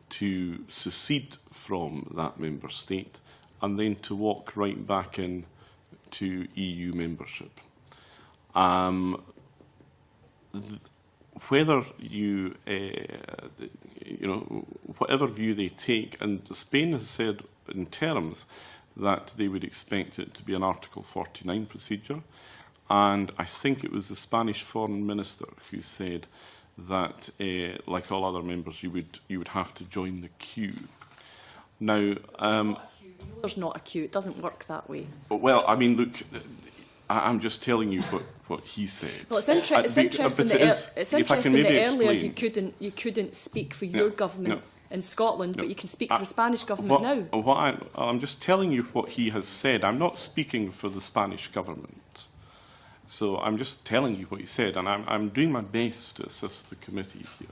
B: to secede from that member state and then to walk right back in to EU membership. Whether you, whatever view they take, and Spain has said in terms that they would expect it to be an Article 49 procedure, and I think it was the Spanish Foreign Minister who said that, like all other members, you would have to join the queue. Now,
A: there's not a queue. It doesn't work that way.
B: Well, I mean, look, I'm just telling you what he said.
A: Well, it's interesting that earlier you couldn't speak for your government in Scotland, but you can speak for the Spanish government now.
B: I'm just telling you what he has said. I'm not speaking for the Spanish government. So I'm just telling you what he said, and I'm doing my best to assist the committee here.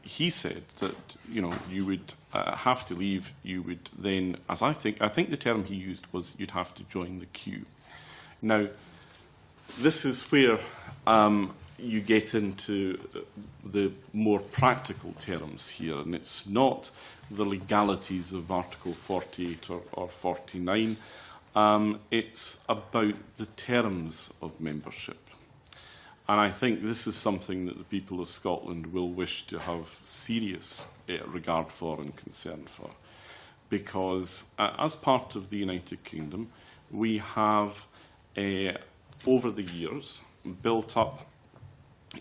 B: He said that you would have to leave. You would then, as I think the term he used was, you'd have to join the queue. Now, this is where you get into the more practical terms here, and it's not the legalities of Article 48 or 49. It's about the terms of membership. And I think this is something that the people of Scotland will wish to have serious regard for and concern for. Because as part of the United Kingdom, we have, over the years, built up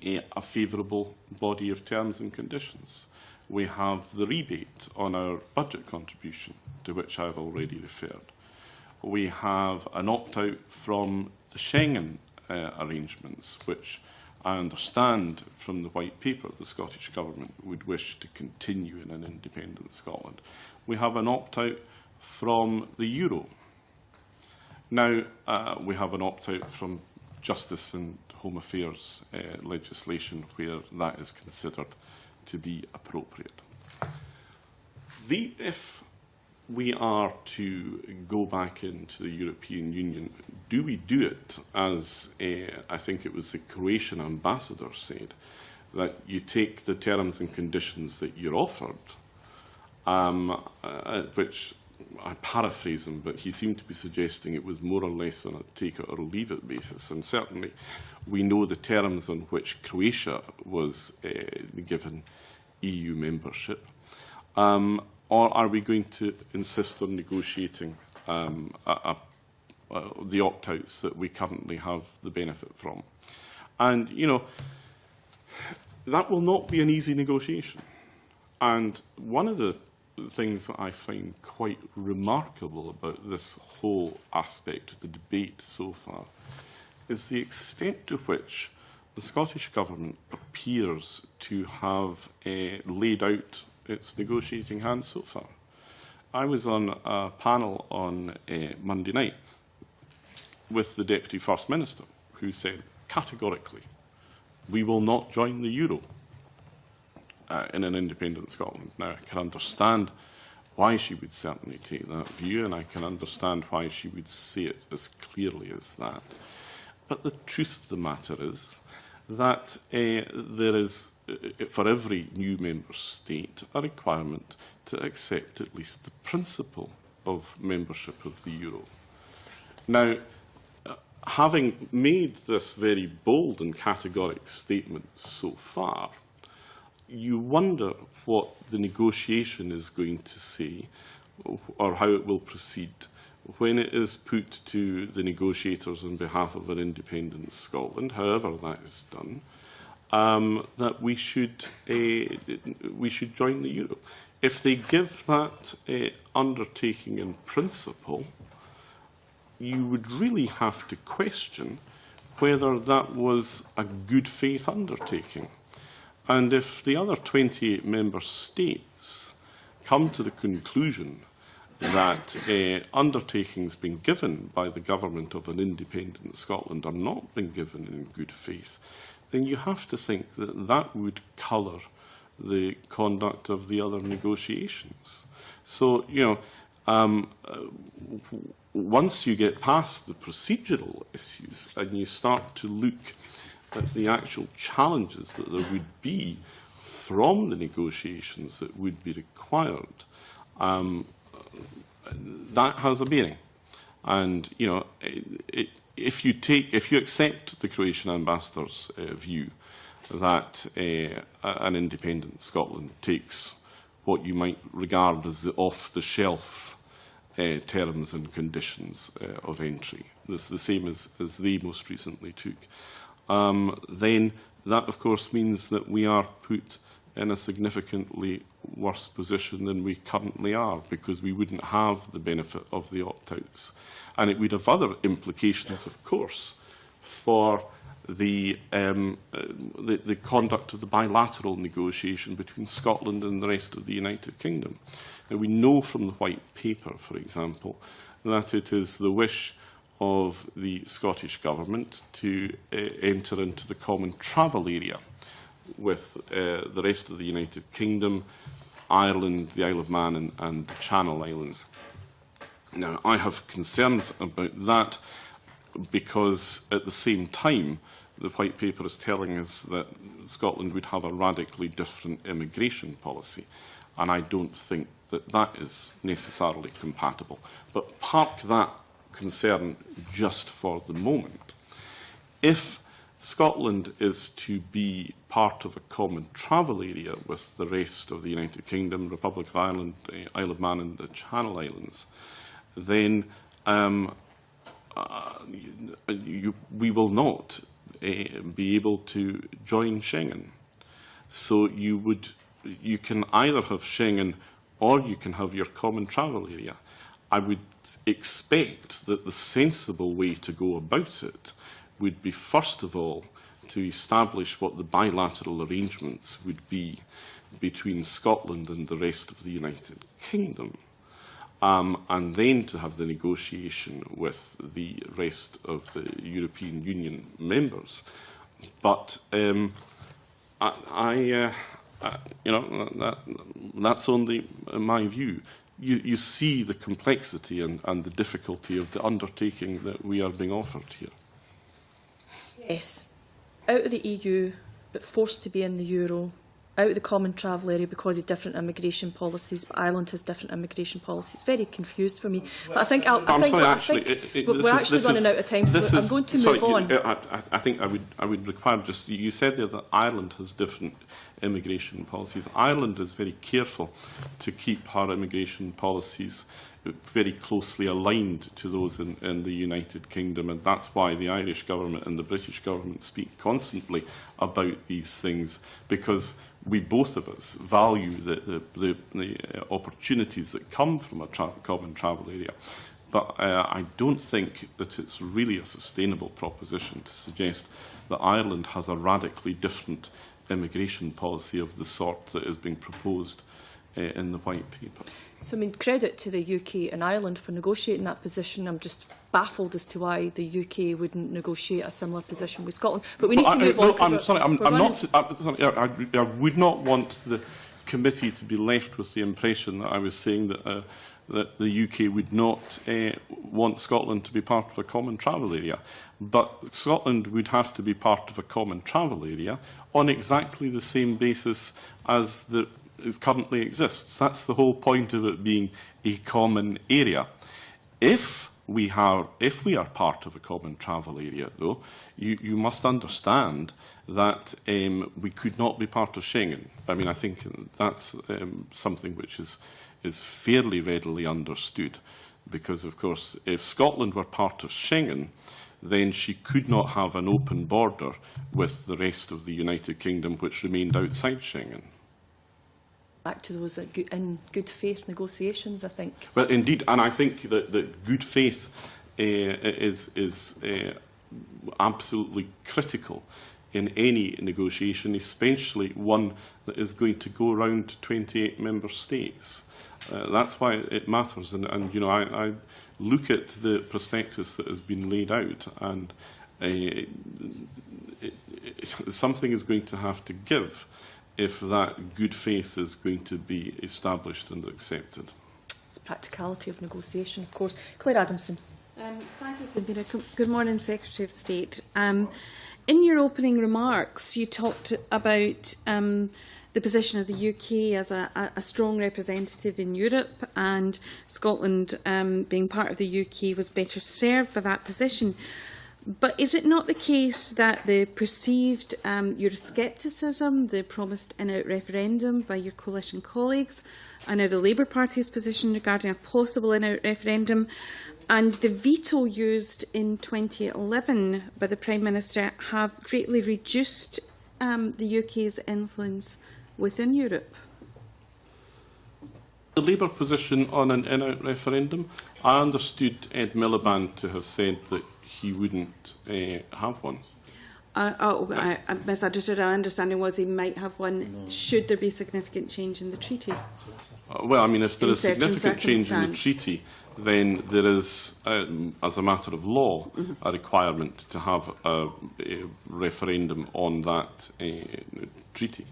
B: a favourable body of terms and conditions. We have the rebate on our budget contribution, to which I've already referred. We have an opt-out from the Schengen arrangements, which I understand from the White Paper the Scottish Government would wish to continue in an independent Scotland. We have an opt-out from the Euro. Now, we have an opt-out from Justice and Home Affairs legislation where that is considered to be appropriate. If we are to go back into the European Union, do we do it as, I think it was the Croatian ambassador said, that you take the terms and conditions that you're offered, which I paraphrase him, but he seemed to be suggesting it was more or less on a take-it-or-leave-it basis. And certainly we know the terms on which Croatia was given EU membership. Or are we going to insist on negotiating the opt-outs that we currently have the benefit from? And, that will not be an easy negotiation. And one of the things that I find quite remarkable about this whole aspect of the debate so far is the extent to which the Scottish Government appears to have laid out its negotiating hand so far. I was on a panel on Monday night with the Deputy First Minister, who said categorically, we will not join the Euro in an independent Scotland. Now, I can understand why she would certainly take that view, and I can understand why she would say it as clearly as that. But the truth of the matter is that there is, for every new member state, a requirement to accept at least the principle of membership of the Euro. Now, having made this very bold and categoric statement so far, you wonder what the negotiation is going to say or how it will proceed when it is put to the negotiators on behalf of an independent Scotland, however that is done, that we should join the euro. If they give that undertaking in principle, you would really have to question whether that was a good faith undertaking. And if the other 28 member states come to the conclusion that undertakings being given by the government of an independent Scotland are not being given in good faith, then you have to think that that would colour the conduct of the other negotiations. So, you know, once you get past the procedural issues and you start to look at the actual challenges that there would be from the negotiations that would be required, that has a bearing. And, you know, if you accept the Croatian ambassador's view that an independent Scotland takes what you might regard as the off-the-shelf terms and conditions of entry, this the same as they most recently took, then that, of course, means that we are put in a significantly worse position than we currently are, because we wouldn't have the benefit of the opt-outs. And it would have other implications, of course, for the conduct of the bilateral negotiation between Scotland and the rest of the United Kingdom. Now, we know from the White Paper, for example, that it is the wish of the Scottish Government to enter into the common travel area with the rest of the United Kingdom, Ireland, the Isle of Man and the Channel Islands. Now, I have concerns about that because at the same time the White Paper is telling us that Scotland would have a radically different immigration policy, and I don't think that that is necessarily compatible. But park that concern just for the moment. If Scotland is to be part of a common travel area with the rest of the United Kingdom, Republic of Ireland, Isle of Man and the Channel Islands, then we will not be able to join Schengen. So you can either have Schengen or you can have your common travel area. I would expect that the sensible way to go about it would be, first of all, to establish what the bilateral arrangements would be between Scotland and the rest of the United Kingdom, and then to have the negotiation with the rest of the European Union members. But you know, that's only my view. You see the complexity and the difficulty of the undertaking that we are being offered here.
A: Yes, out of the EU, but forced to be in the euro, out of the common travel area because of different immigration policies, but Ireland has different immigration policies. It's very confused for me. But I think we're actually running out of time, so I'm going to move on.
B: I think I would require just, you said there that Ireland has different immigration policies. Ireland is very careful to keep her immigration policies very closely aligned to those in the United Kingdom, and that's why the Irish government and the British government speak constantly about these things, because we, both of us, value the opportunities that come from a common travel area. But I don't think that it's really a sustainable proposition to suggest that Ireland has a radically different immigration policy of the sort that is being proposed in the White Paper.
A: So, I mean, credit to the UK and Ireland for negotiating that position. I'm just baffled as to why the UK wouldn't negotiate a similar position with Scotland. But we need to move on.
B: No, I'm sorry, I would not want the committee to be left with the impression that I was saying that that the UK would not want Scotland to be part of a common travel area. But Scotland would have to be part of a common travel area on exactly the same basis as it currently exists. That's the whole point of it being a common area. If if we are part of a common travel area, though, you must understand that we could not be part of Schengen. I mean, I think that's something which is fairly readily understood, because, of course, if Scotland were part of Schengen, then she could not have an open border with the rest of the United Kingdom, which remained outside Schengen.
A: Back to those in good faith negotiations, I think.
B: Well, indeed, and I think that good faith is absolutely critical in any negotiation, especially one that is going to go around 28 member states. That's why it matters, and you know, I look at the prospectus that has been laid out, and something is going to have to give if that good faith is going to be established and accepted.
A: It's practicality of negotiation, of course. Claire Adamson.
F: Thank you, Convener. Good morning, Secretary of State. In your opening remarks, you talked about the position of the UK as a strong representative in Europe, and Scotland, being part of the UK, was better served by that position. But is it not the case that the perceived Euroscepticism, the promised in-out referendum by your coalition colleagues, and now the Labour Party's position regarding a possible in-out referendum, and the veto used in 2011 by the Prime Minister have greatly reduced the UK's influence within Europe?
B: The Labour position on an in-out referendum, I understood Ed Miliband to have said that he wouldn't have one.
F: I misunderstood. Our understanding was he might have one should there be significant change in the treaty.
B: Well, I mean, if there is
F: certain
B: significant change in the treaty, then there is, as a matter of law, a requirement to have a referendum on that treaty.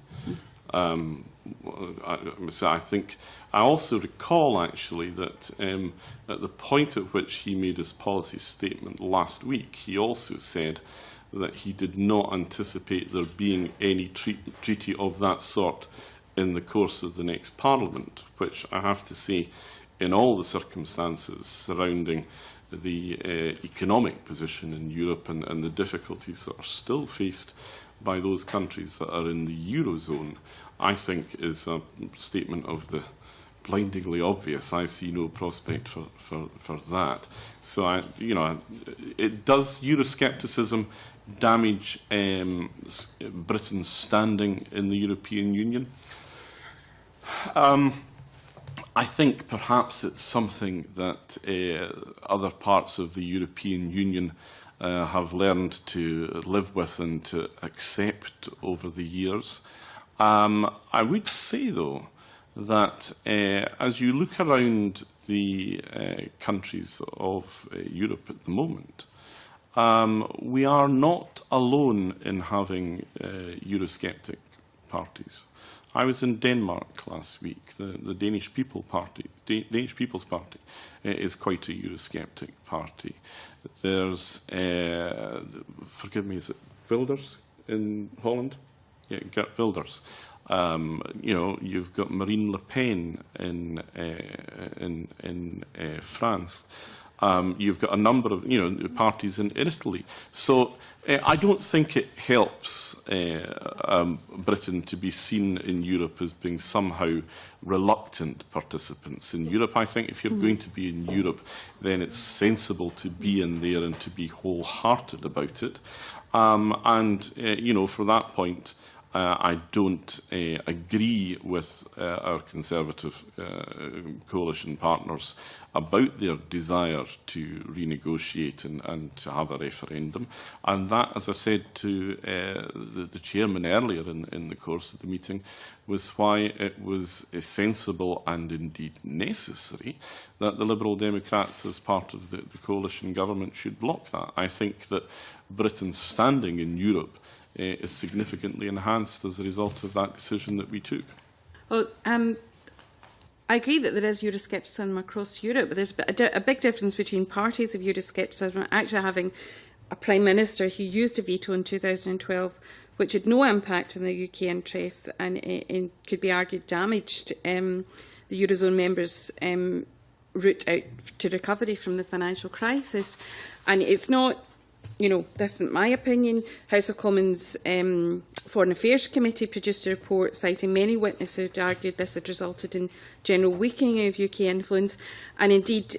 B: So I think I also recall actually that at the point at which he made his policy statement last week, he also said that he did not anticipate there being any treaty of that sort in the course of the next Parliament, which I have to say, in all the circumstances surrounding the economic position in Europe and the difficulties that are still faced by those countries that are in the Eurozone, I think is a statement of the blindingly obvious. I see no prospect for that. So, does Euroscepticism damage Britain's standing in the European Union? I think perhaps it's something that other parts of the European Union have learned to live with and to accept over the years. I would say, though, that as you look around the countries of Europe at the moment, we are not alone in having Eurosceptic parties. I was in Denmark last week. The Danish People's Party is quite a Eurosceptic party. There's, forgive me, is it Wilders in Holland? Yeah, Geert Wilders. You've got Marine Le Pen in France. You've got a number of parties in Italy. So I don't think it helps Britain to be seen in Europe as being somehow reluctant participants in Europe. I think if you're going to be in Europe, then it's sensible to be in there and to be wholehearted about it. For that point, I don't agree with our Conservative coalition partners about their desire to renegotiate and to have a referendum. And that, as I said to the chairman earlier in the course of the meeting, was why it was sensible and indeed necessary that the Liberal Democrats, as part of the coalition government, should block that. I think that Britain's standing in Europe is significantly enhanced as a result of that decision that we took.
F: Well, I agree that there is Euroscepticism across Europe, but there's a big difference between parties of Euroscepticism actually having a Prime Minister who used a veto in 2012, which had no impact on the UK interests and could be argued damaged the Eurozone members' route out to recovery from the financial crisis. And it's not, you know, this isn't my opinion. House of Commons Foreign Affairs Committee produced a report citing many witnesses who argued this had resulted in general weakening of UK influence. And indeed,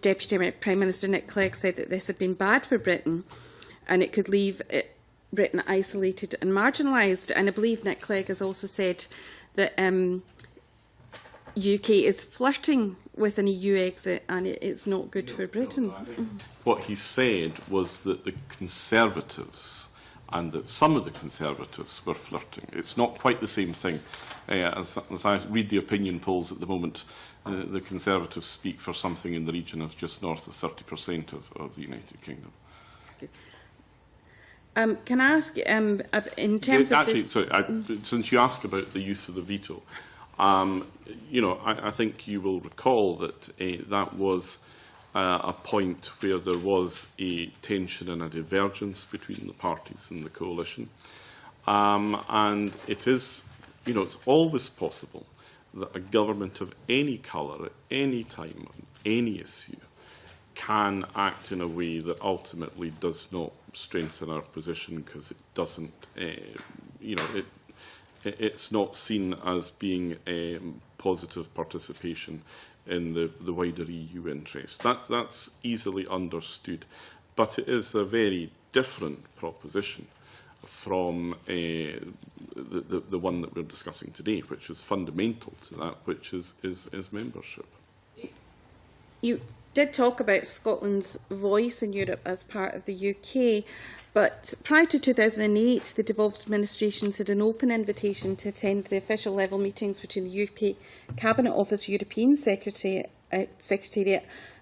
F: Deputy Prime Minister Nick Clegg said that this had been bad for Britain and it could leave Britain isolated and marginalised. And I believe Nick Clegg has also said that UK is flirting with an EU exit and it's not good for Britain.
B: What he said was that the Conservatives and that some of the Conservatives were flirting. It's not quite the same thing. As I read the opinion polls at the moment, the Conservatives speak for something in the region of just north of 30% of the United Kingdom.
F: Can I ask, in terms of...
B: Actually, since you asked about the use of the veto, you know, I think you will recall that that was a point where there was a tension and a divergence between the parties in the coalition. And it is, you know, it's always possible that a government of any colour at any time on any issue can act in a way that ultimately does not strengthen our position because it doesn't, you know, it's not seen as being positive participation in the wider EU interest. That's easily understood, but it is a very different proposition from the one that we're discussing today, which is fundamental to that, which is membership.
F: You did talk about Scotland's voice in Europe as part of the UK, but prior to 2008, the devolved administrations had an open invitation to attend the official level meetings between the UK Cabinet Office European Secretariat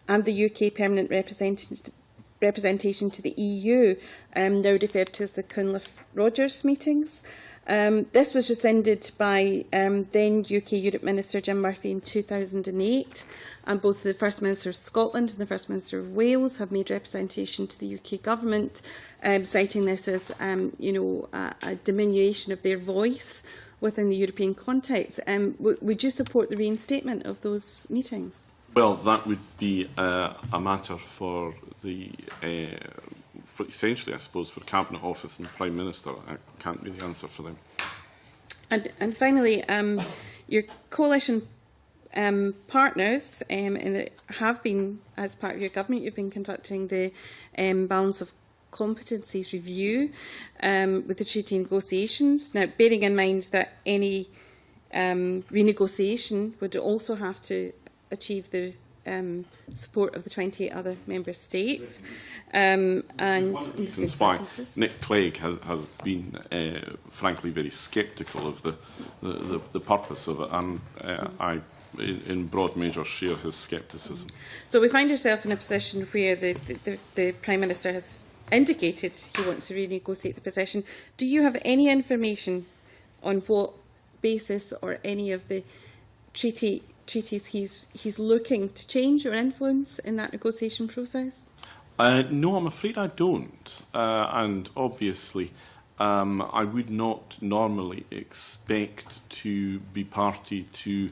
F: and the UK Permanent Representation to the EU, now referred to as the Cunliffe-Rogers meetings. This was rescinded by then UK Europe Minister Jim Murphy in 2008, and both the First Minister of Scotland and the First Minister of Wales have made representation to the UK Government, citing this as you know, a diminution of their voice within the European context. Would you support the reinstatement of those meetings?
B: Well, that would be a matter for the essentially, I suppose, for the Cabinet Office and the Prime Minister. I can't really answer for them.
F: And finally, your coalition partners have been, as part of your government, you've been conducting the balance of competencies review with the treaty negotiations. Now, bearing in mind that any renegotiation would also have to achieve the support of the 28 other member states. And
B: reasons why Nick Clegg has been, frankly, very sceptical of the purpose of it, and I, in broad measure, share his scepticism.
F: So we find ourselves in a position where the Prime Minister has indicated he wants to renegotiate the position. Do you have any information on what basis or any of the treaties he's looking to change or influence in that negotiation process?
B: No, I'm afraid I don't. And obviously, I would not normally expect to be party to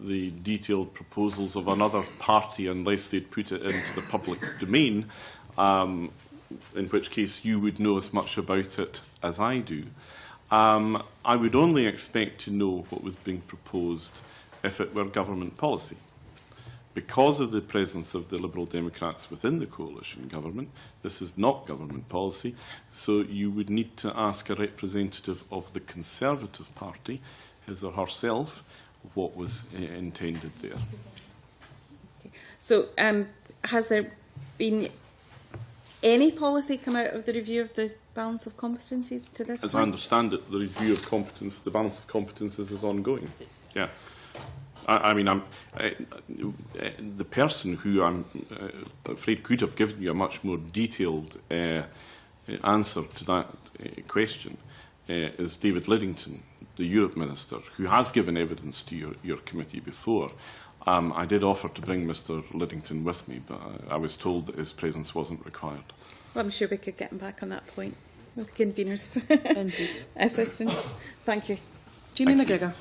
B: the detailed proposals of another party unless they'd put it into the public domain, in which case you would know as much about it as I do. I would only expect to know what was being proposed if it were government policy. Because of the presence of the Liberal Democrats within the coalition government, this is not government policy, so you would need to ask a representative of the Conservative Party, his or herself, what was intended there.
F: So has there been any policy come out of the review of the balance of competencies to this
B: As
F: point?
B: I understand it, the review of competence, the balance of competences is ongoing. Yeah. I mean, the person who I'm afraid could have given you a much more detailed answer to that question is David Liddington, the Europe Minister, who has given evidence to your committee before. I did offer to bring Mr Liddington with me, but I was told that his presence wasn't required.
F: Well, I'm sure we could get him back on that point with the conveners'
A: Indeed.
F: assistance. Thank you.
A: Jamie McGregor.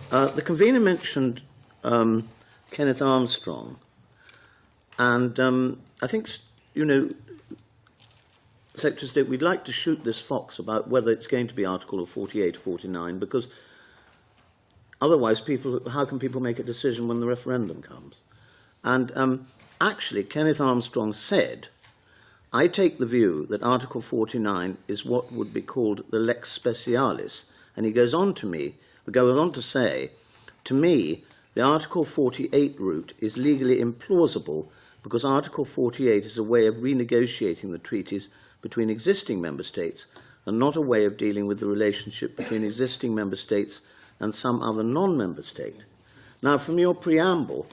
G: The convener mentioned Kenneth Armstrong, and I think, you know, Secretary of State, we'd like to shoot this fox about whether it's going to be Article 48 or 49, because otherwise how can people make a decision when the referendum comes? And actually, Kenneth Armstrong said, I take the view that Article 49 is what would be called the lex specialis. And he goes on to say, to me, the Article 48 route is legally implausible because Article 48 is a way of renegotiating the treaties between existing member states and not a way of dealing with the relationship between existing member states and some other non-member state. Now, from your preamble,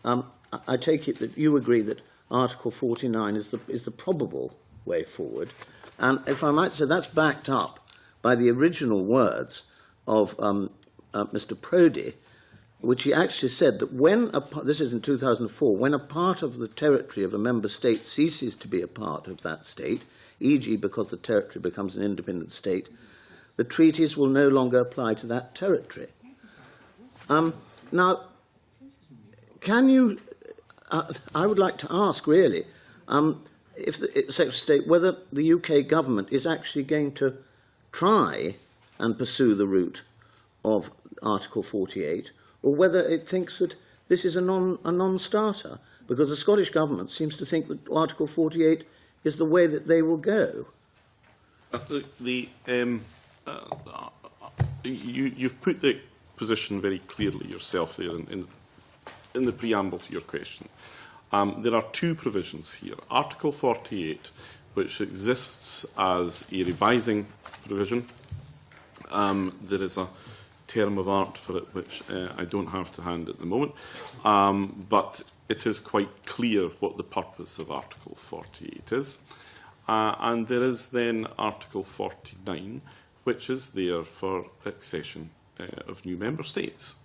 G: I take it that you agree that Article 49 is the probable way forward. And if I might say, that's backed up by the original words of Mr. Prodi, which he actually said that this is in 2004, when a part of the territory of a member state ceases to be a part of that state, e.g. because the territory becomes an independent state, the treaties will no longer apply to that territory. Now, can you... I would like to ask, really, if the Secretary of State, whether the UK government is actually going to try and pursue the route of Article 48, or whether it thinks that this is a non-starter, because the Scottish government seems to think that Article 48 is the way that they will go.
B: You've put the position very clearly yourself there in the preamble to your question. There are two provisions here. Article 48, which exists as a revising provision. There is a term of art for it, which I don't have to hand at the moment, but it is quite clear what the purpose of Article 48 is. And there is then Article 49, which is there for accession of new member states.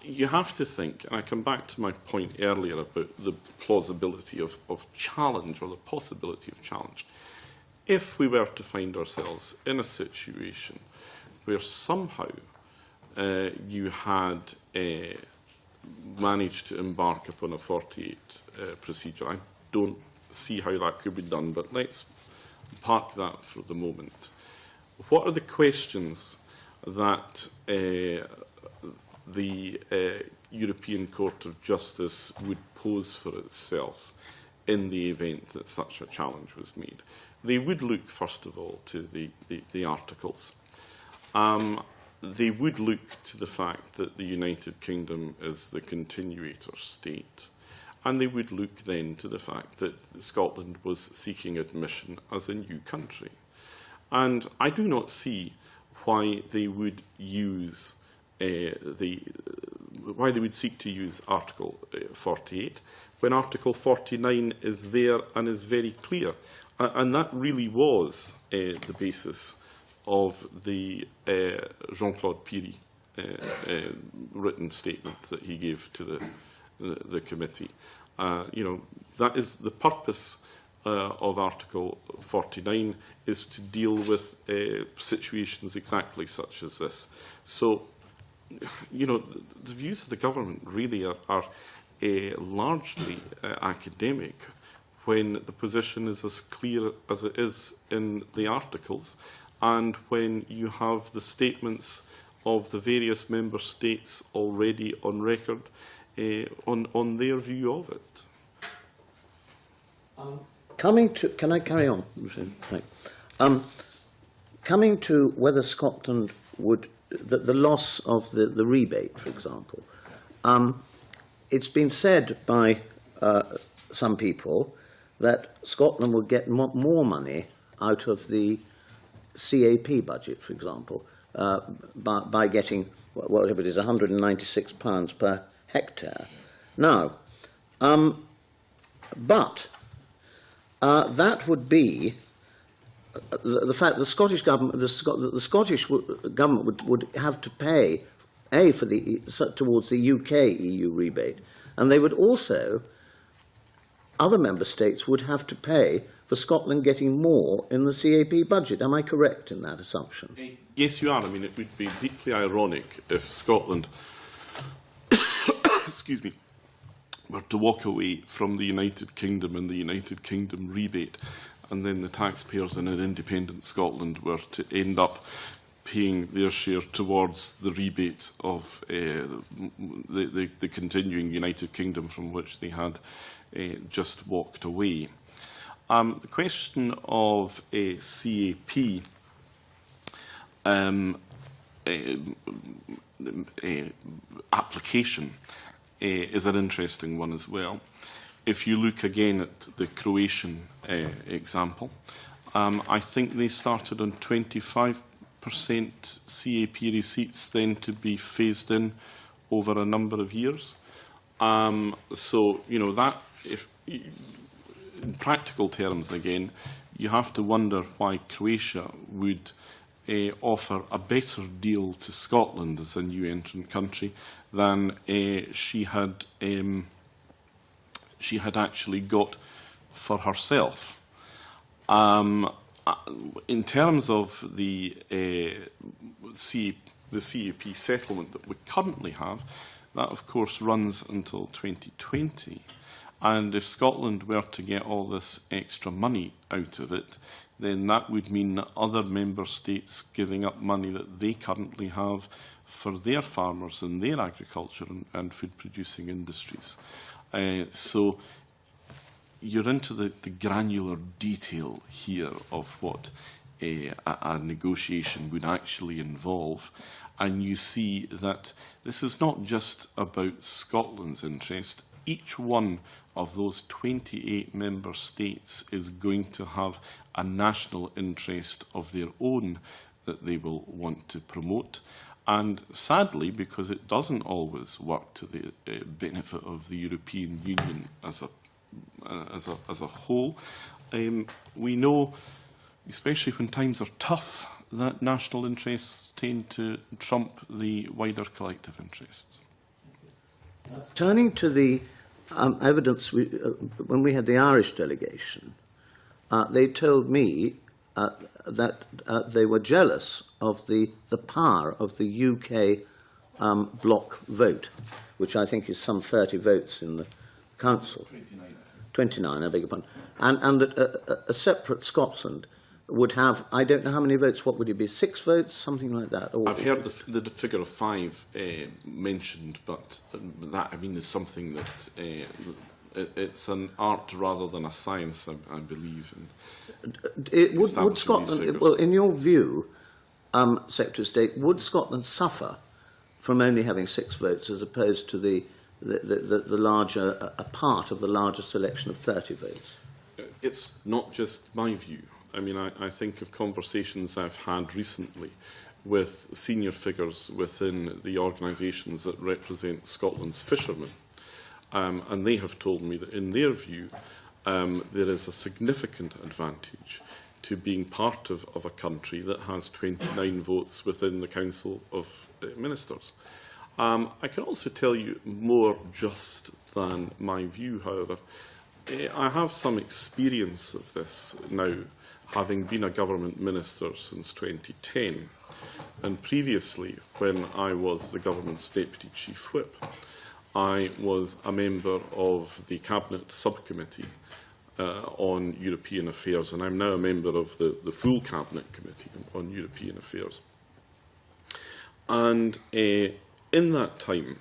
B: You have to think, and I come back to my point earlier about the plausibility of challenge, or the possibility of challenge. If we were to find ourselves in a situation where somehow you had managed to embark upon a 48 procedure, I don't see how that could be done, but let's park that for the moment. What are the questions that the European Court of Justice would pose for itself in the event that such a challenge was made? They would look, first of all, to the articles. They would look to the fact that the United Kingdom is the continuator state. And they would look then to the fact that Scotland was seeking admission as a new country. And I do not see why they would use why they would seek to use Article 48 when Article 49 is there and is very clear. And that really was the basis of the Jean-Claude Piri written statement that he gave to the committee. That is the purpose of Article 49, is to deal with situations exactly such as this. So, the views of the government really are largely academic when the position is as clear as it is in the articles, and when you have the statements of the various member states already on record on their view of it.
G: Can I carry on? Coming to whether Scotland would, the loss of the rebate, for example, it's been said by some people that Scotland will get more money out of the CAP budget, for example, by getting, whatever it is, £196 per hectare. Now, but that would be the fact that the Scottish government, the Scottish government would have to pay towards the UK EU rebate, and they would also other member states would have to pay for Scotland getting more in the CAP budget. Am I correct in that assumption?
B: Yes, you are. I mean, it would be deeply ironic if Scotland excuse me, were to walk away from the United Kingdom and the United Kingdom rebate, and then the taxpayers in an independent Scotland were to end up paying their share towards the rebate of the continuing United Kingdom from which they had just walked away. The question of CAP application is an interesting one as well. If you look again at the Croatian example, I think they started on 25% CAP receipts, then to be phased in over a number of years. So, you know, that, if, in practical terms again, you have to wonder why Croatia would offer a better deal to Scotland as a new entrant country than she had actually got for herself. In terms of the CAP settlement that we currently have, that of course runs until 2020. And if Scotland were to get all this extra money out of it, then that would mean that other member states giving up money that they currently have for their farmers and their agriculture and food-producing industries. So you're into the granular detail here of what a negotiation would actually involve, and you see that this is not just about Scotland's interest. Each one of those 28 member states is going to have a national interest of their own that they will want to promote. And sadly, because it doesn't always work to the benefit of the European Union as a whole, we know, especially when times are tough, that national interests tend to trump the wider collective interests.
G: Turning to the evidence, when we had the Irish delegation, they told me that they were jealous of the power of the UK block vote, which I think is some 30 votes in the Council. 29, I beg your pardon. And that a separate Scotland would have, I don't know how many votes, what would it be, 6 votes, something like that? Or I've
B: heard the figure of 5 mentioned, but that, I mean, is something that it's an art rather than a science, I believe.
G: Would Scotland, well, in your view, Secretary of State, would Scotland suffer from only having 6 votes as opposed to the larger, a part of the larger selection of 30 votes?
B: It's not just my view. I mean, I think of conversations I've had recently with senior figures within the organisations that represent Scotland's fishermen, and they have told me that in their view there is a significant advantage to being part of a country that has 29 votes within the Council of Ministers. I can also tell you more just than my view, however. I have some experience of this now, having been a government minister since 2010, and previously, when I was the government's deputy chief whip, I was a member of the cabinet subcommittee on European affairs, and I'm now a member of the full cabinet committee on European affairs. And in that time,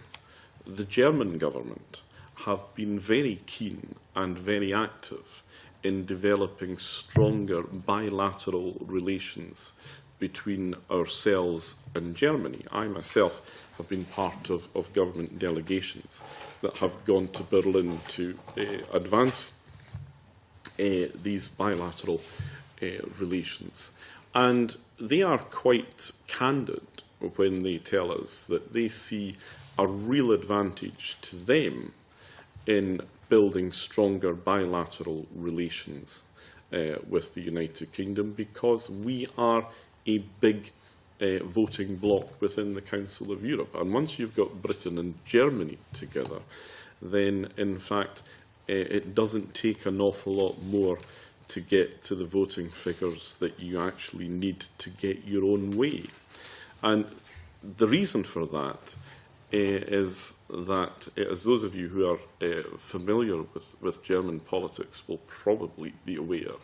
B: the German government have been very keen and very active in developing stronger bilateral relations between ourselves and Germany. I myself have been part of government delegations that have gone to Berlin to advance these bilateral relations. And they are quite candid when they tell us that they see a real advantage to them in building stronger bilateral relations with the United Kingdom, because we are a big voting bloc within the Council of Europe. And once you've got Britain and Germany together, then in fact it doesn't take an awful lot more to get to the voting figures that you actually need to get your own way. And the reason for that is that, as those of you who are familiar with German politics will probably be aware,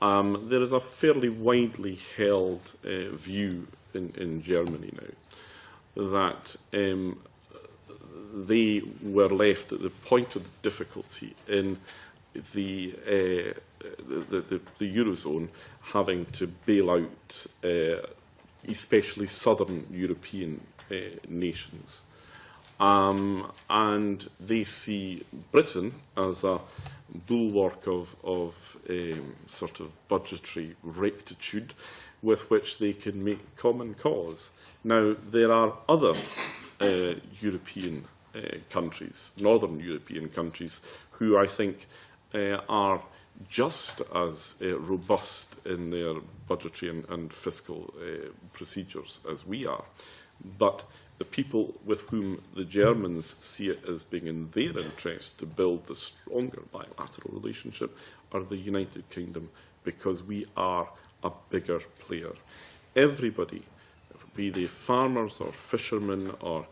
B: there is a fairly widely held view in Germany now that they were left at the point of difficulty in the Eurozone having to bail out especially southern European nations. And they see Britain as a bulwark of sort of budgetary rectitude with which they can make common cause. Now, there are other European countries, northern European countries, who I think are just as robust in their budgetary and fiscal procedures as we are. But the people with whom the Germans see it as being in their interest to build the stronger bilateral relationship are the United Kingdom, because we are a bigger player. Everybody, be they farmers or fishermen or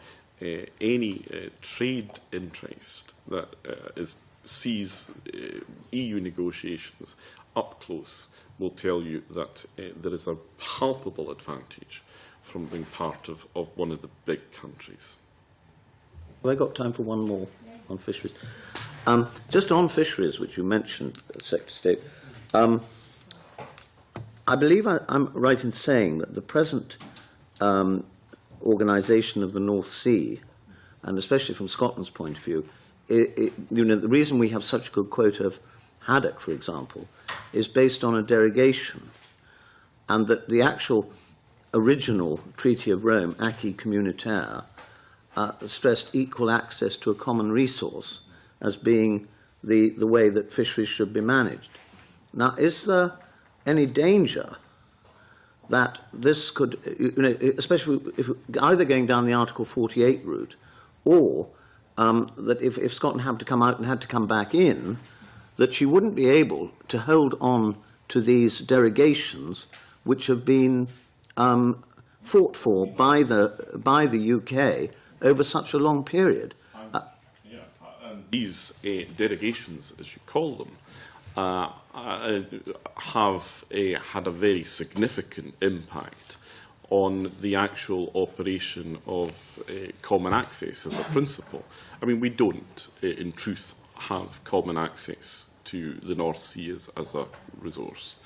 B: any trade interest that sees EU negotiations up close, will tell you that there is a palpable advantage from being part of one of the big countries.
G: Have I got time for one more on fisheries? Just on fisheries, which you mentioned, Secretary of State, I believe I'm right in saying that the present organisation of the North Sea, and especially from Scotland's point of view, the reason we have such a good quota of haddock, for example, is based on a derogation, and that the actual original Treaty of Rome, Acquis Communautaire, stressed equal access to a common resource as being the way that fisheries should be managed. Now, is there any danger that this could, especially if either going down the Article 48 route, or that if Scotland had to come out and had to come back in, that she wouldn't be able to hold on to these derogations which have been fought for by the UK over such a long period?
B: These derogations, as you call them, have had a very significant impact on the actual operation of common access as a principle. I mean, we don't, in truth, have common access to the North Sea as a resource.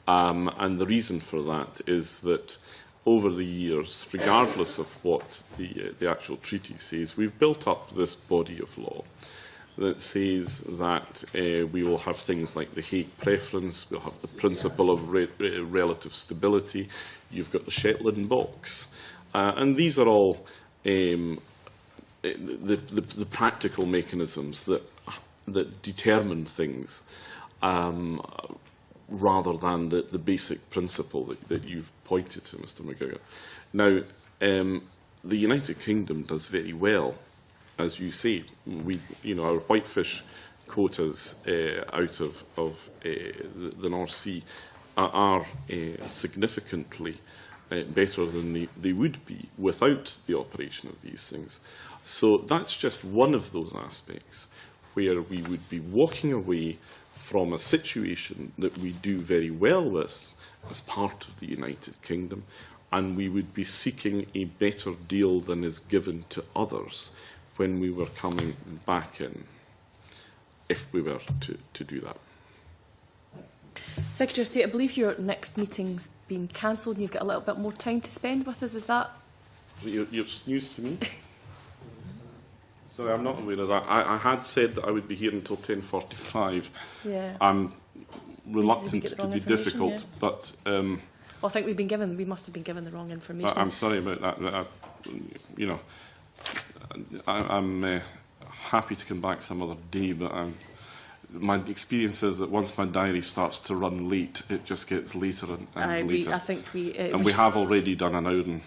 B: And the reason for that is that over the years, regardless of what the actual treaty says, we've built up this body of law that says that we will have things like the Hague Preference, we'll have the principle of relative stability, you've got the Shetland box. And these are all the practical mechanisms that determine things rather than the basic principle that you've pointed to, Mr McGregor. Now, the United Kingdom does very well, as you say. Our whitefish quotas out of the North Sea are significantly better than they would be without the operation of these things. So that's just one of those aspects where we would be walking away from a situation that we do very well with as part of the United Kingdom, and we would be seeking a better deal than is given to others when we were coming back in, if we were to do that.
A: Secretary of State, I believe your next meeting's been cancelled and you've got a little bit more time to spend with us, is that?
B: You're news to me? Sorry, I'm not aware of that. I had said that I would be here until 10:45.
A: Yeah.
B: I'm reluctant to be difficult,
A: yeah.
B: But...
A: well, I think we must have been given the wrong information.
B: I'm sorry about that. I'm happy to come back some other day, but my experience is that once my diary starts to run late, it just gets later and later.
A: I think
B: we have already done an hour and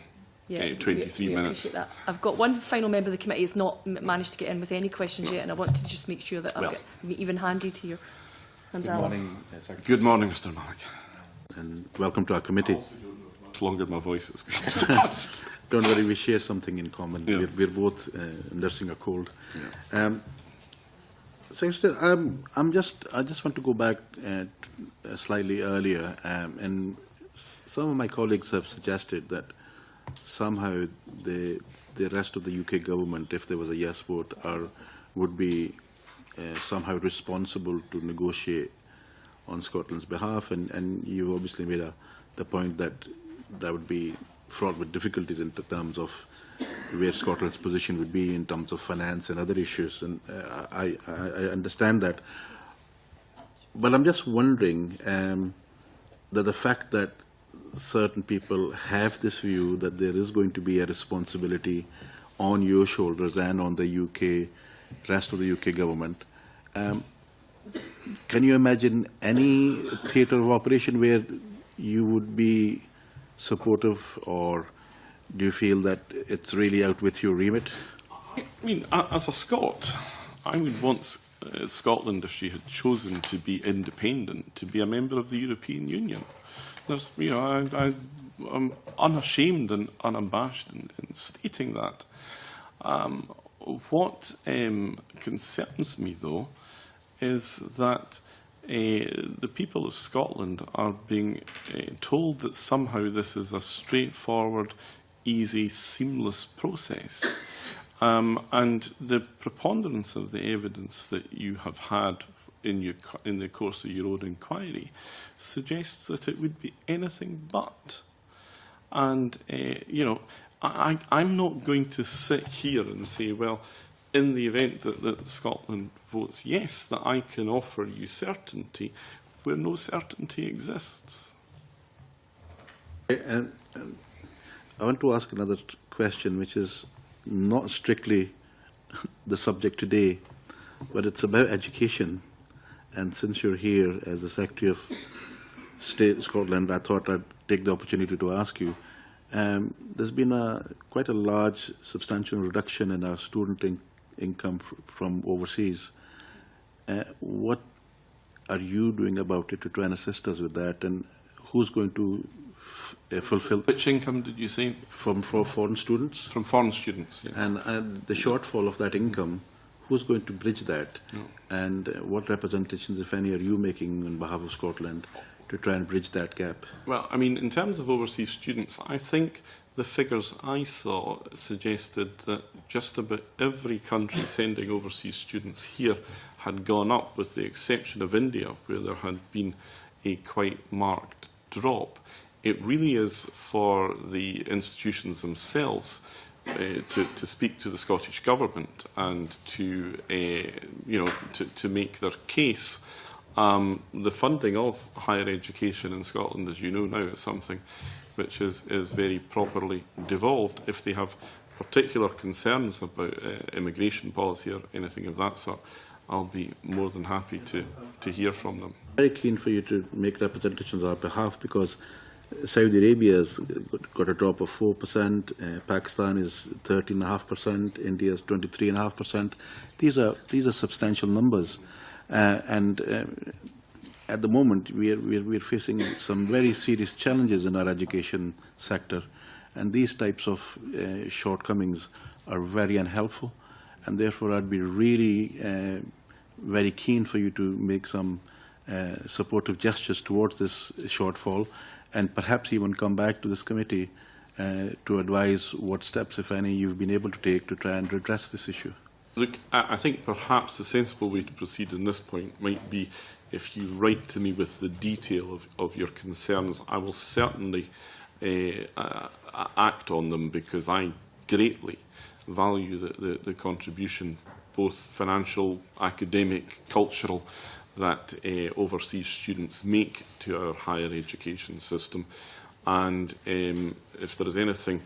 A: Yeah,
B: 23
A: we
B: minutes.
A: appreciate that. I've got one final member of the committee who's not managed to get in with any questions yet, and I want to just make sure that I've got even-handed here.
H: Good morning,
B: Good morning, Mr. Malik.
H: and welcome to our committee.
B: The longer my voice is going.
H: Don't worry, we share something in common.
B: Yeah.
H: We're both nursing a cold. Secretary, I just want to go back slightly earlier, and some of my colleagues have suggested that somehow the rest of the UK government, if there was a yes vote, would be somehow responsible to negotiate on Scotland's behalf, and you obviously made the point that that would be fraught with difficulties in terms of where Scotland's position would be in terms of finance and other issues, and I understand that. But I'm just wondering that the fact that certain people have this view that there is going to be a responsibility on your shoulders and on the rest of the UK government. Can you imagine any theatre of operation where you would be supportive, or do you feel that it's really out with your remit?
B: I mean, as a Scot, I would want Scotland, if she had chosen to be independent, to be a member of the European Union. There's, you know, I'm unashamed and unabashed in stating that. What concerns me, though, is that the people of Scotland are being told that somehow this is a straightforward, easy, seamless process. And the preponderance of the evidence that you have had in the course of your own inquiry suggests that it would be anything but. And, you know, I'm not going to sit here and say, well, in the event that Scotland votes yes, that I can offer you certainty where no certainty exists.
H: And I want to ask another question, which is not strictly the subject today, but it's about education. And since you're here as the Secretary of State Scotland, I thought I'd take the opportunity to ask you. There's been quite a large, substantial reduction in our student income from overseas. What are you doing about it to try and assist us with that? And who's going to fulfill?
B: Which income did you say?
H: For foreign students.
B: From foreign students. Yeah.
H: And the shortfall of that income, who's going to bridge that?
B: No.
H: And what representations, if any, are you making on behalf of Scotland to try and bridge that gap?
B: Well, I mean, in terms of overseas students, I think the figures I saw suggested that just about every country sending overseas students here had gone up, with the exception of India, where there had been a quite marked drop. It really is for the institutions themselves to speak to the Scottish Government and to, you know, to make their case. The funding of higher education in Scotland, as you know now, is something which is very properly devolved. If they have particular concerns about immigration policy or anything of that sort, I'll be more than happy to hear from them.
H: Very keen for you to make representations on our behalf, because Saudi Arabia has got a drop of 4%, Pakistan is 13.5%, India is 23.5%. These are substantial numbers, and at the moment we're facing some very serious challenges in our education sector, and these types of shortcomings are very unhelpful, and therefore I'd be really very keen for you to make some supportive gestures towards this shortfall, and perhaps even come back to this committee to advise what steps, if any, you've been able to take to try and redress this issue.
B: Look, I think perhaps the sensible way to proceed in this point might be if you write to me with the detail of your concerns. I will certainly act on them, because I greatly value the contribution, both financial, academic, cultural, that overseas students make to our higher education system. And if there is anything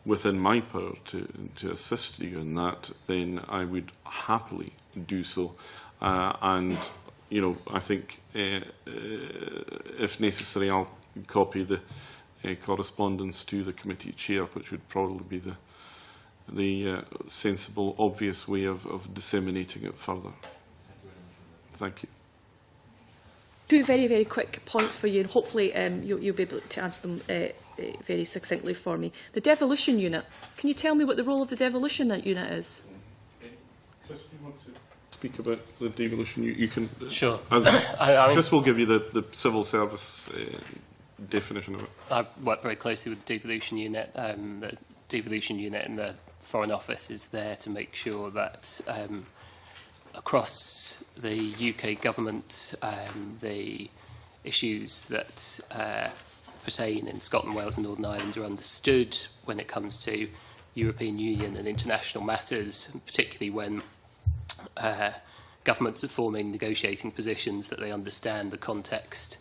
B: within my power to assist you in that, then I would happily do so. And, you know, I think if necessary, I'll copy correspondence to the committee chair, which would probably be the sensible, obvious way of disseminating it further. Thank you.
A: Two very, very quick points for you, and hopefully you'll be able to answer them very succinctly for me. The devolution unit. Can you tell me what the role of the devolution unit is?
B: Chris, do you want to speak about the devolution? You can.
I: Sure.
B: Chris will give you the civil service definition of it.
I: I work very closely with the devolution unit. The devolution unit in the Foreign Office is there to make sure that across the UK government, the issues that pertain in Scotland, Wales and Northern Ireland are understood when it comes to European Union and international matters, and particularly when governments are forming negotiating positions, that they understand the context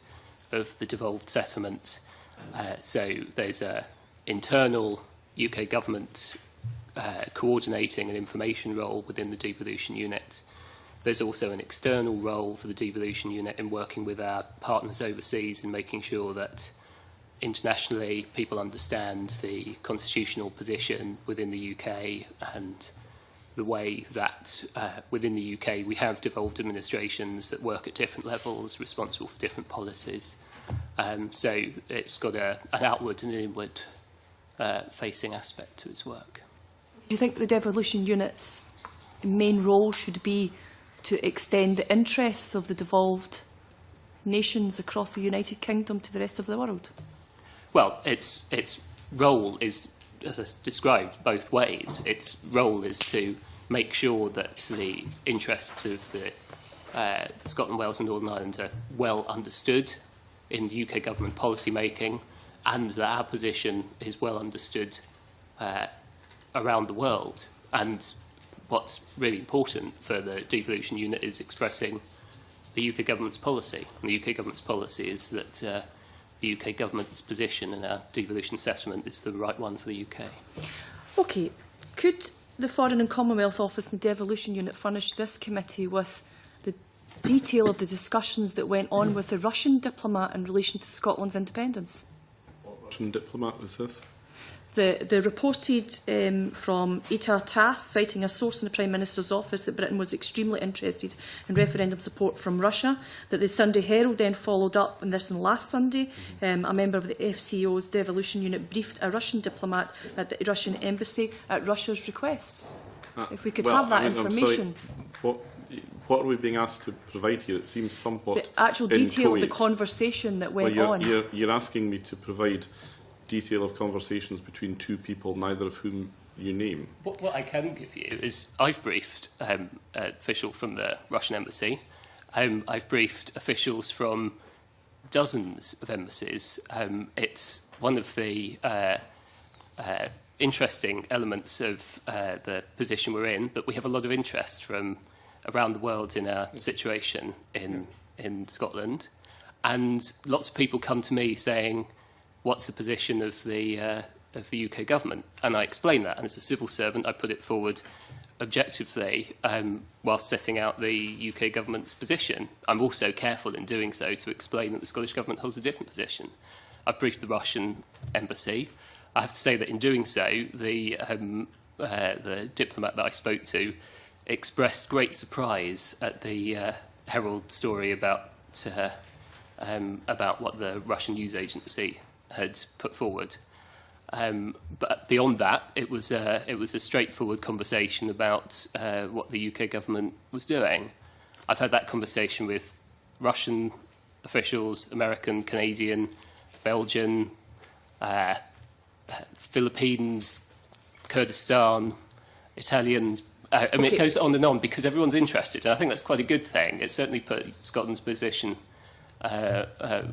I: of the devolved settlement. So there's an internal UK government coordinating an information role within the devolution unit. There's also an external role for the devolution unit in working with our partners overseas in making sure that internationally people understand the constitutional position within the UK and the way that within the UK we have devolved administrations that work at different levels, responsible for different policies. So it's got an outward and an inward facing aspect to its work.
A: Do you think the devolution unit's main role should be to extend the interests of the devolved nations across the United Kingdom to the rest of the world?
I: Well, its role is, as I described, both ways. Its role is to make sure that the interests of the Scotland, Wales and Northern Ireland are well understood in the UK government policy making, and that our position is well understood around the world. And what's really important for the devolution unit is expressing the UK government's policy. And the UK government's policy is that the UK government's position in our devolution settlement is the right one for the UK.
A: OK. Could the Foreign and Commonwealth Office and the Devolution Unit furnish this committee with the detail of the discussions that went on with the Russian diplomat in relation to Scotland's independence?
B: What Russian diplomat was this?
A: The reported from Ita Tass, citing a source in the Prime Minister's office that Britain was extremely interested in referendum support from Russia, that the Sunday Herald then followed up on this on last Sunday. A member of the FCO's devolution unit briefed a Russian diplomat at the Russian embassy at Russia's request. If we could have that information.
B: What are we being asked to provide here? It seems somewhat
A: the actual detail of the
B: inchoate.
A: conversation that went on.
B: You're asking me to provide detail of conversations between two people, neither of whom you name.
I: What I can give you is I've briefed an official from the Russian embassy. I've briefed officials from dozens of embassies. It's one of the interesting elements of the position we're in, but we have a lot of interest from around the world in our situation in Scotland. And lots of people come to me saying, what's the position of the UK government? And I explain that, and as a civil servant, I put it forward objectively whilst setting out the UK government's position. I'm also careful in doing so to explain that the Scottish government holds a different position. I've briefed the Russian embassy. I have to say that in doing so, the diplomat that I spoke to expressed great surprise at the Herald story about what the Russian news agency had put forward. But beyond that, it was a straightforward conversation about what the UK government was doing. I've had that conversation with Russian officials, American, Canadian, Belgian, Philippines, Kurdistan, Italians. I mean, it goes on and on because everyone's interested, and I think that's quite a good thing. It certainly put Scotland's position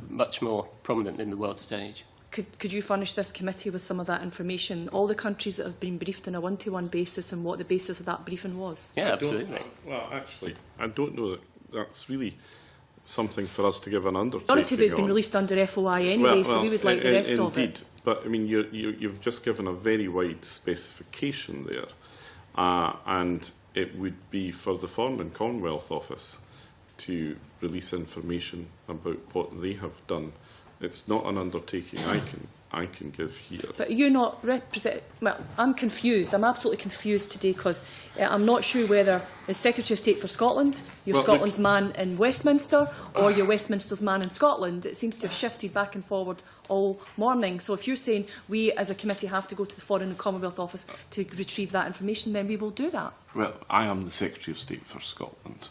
I: much more prominent in the world stage.
A: Could you furnish this committee with some of that information, all the countries that have been briefed on a one-to-one basis and what the basis of that briefing was?
I: Yeah, absolutely.
B: Well, actually, I don't know that that's really something for us to give an undertaking on.
A: The majority of it has been released under FOI anyway, so we would like the rest of it.
B: Indeed, but I mean, you've just given a very wide specification there, and it would be for the Foreign and Commonwealth Office to release information about what they have done. It's not an undertaking I can give here.
A: But you're not represent. Well, I'm confused. I'm absolutely confused today because I'm not sure whether as Secretary of State for Scotland, you're Scotland's man in Westminster, or you're Westminster's man in Scotland. It seems to have shifted back and forward all morning. So if you're saying we as a committee have to go to the Foreign and Commonwealth Office to retrieve that information, then we will do that.
B: Well, I am the Secretary of State for Scotland.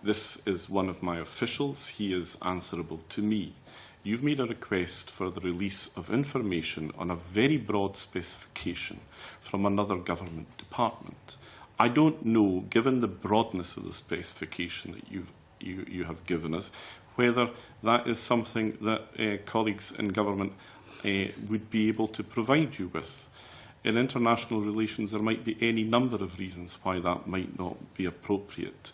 B: This is one of my officials. He is answerable to me. You've made a request for the release of information on a very broad specification from another government department. I don't know, given the broadness of the specification that you have given us, whether that is something that colleagues in government would be able to provide you with. In international relations, there might be any number of reasons why that might not be appropriate.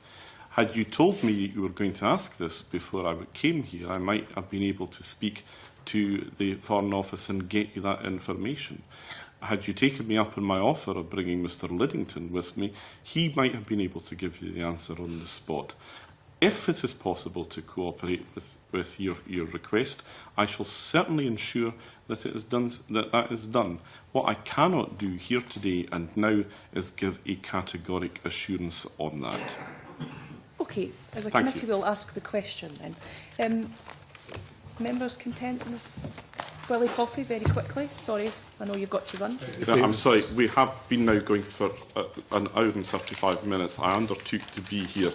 B: Had you told me you were going to ask this before I came here, I might have been able to speak to the Foreign Office and get you that information. Had you taken me up on my offer of bringing Mr Liddington with me, he might have been able to give you the answer on the spot. If it is possible to cooperate with your request, I shall certainly ensure that it is done. That is done. What I cannot do here today and now is give a categoric assurance on that.
A: Okay, as a committee we'll ask the question then. Members content with Willie Coffey very quickly? Sorry, I know you've got to run.
B: I'm sorry, we have been now going for an hour and 35 minutes. I undertook to be here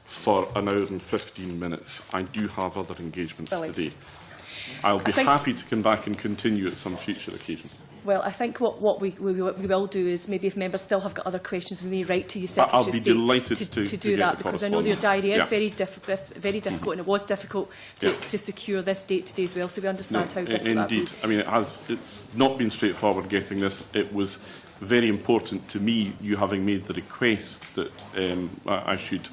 B: for an hour and 15 minutes. I do have other engagements today. I'll be happy to come back and continue at some future occasion.
A: Well, I think what we will do is maybe if members still have got other questions, we may write to you, Secretary of State,
B: delighted to
A: do that, because I know your diary is very difficult, and it was difficult to secure this date today as well. So we understand how difficult that
B: indeed. I mean, it's not been straightforward getting this. It was very important to me, you having made the request that I should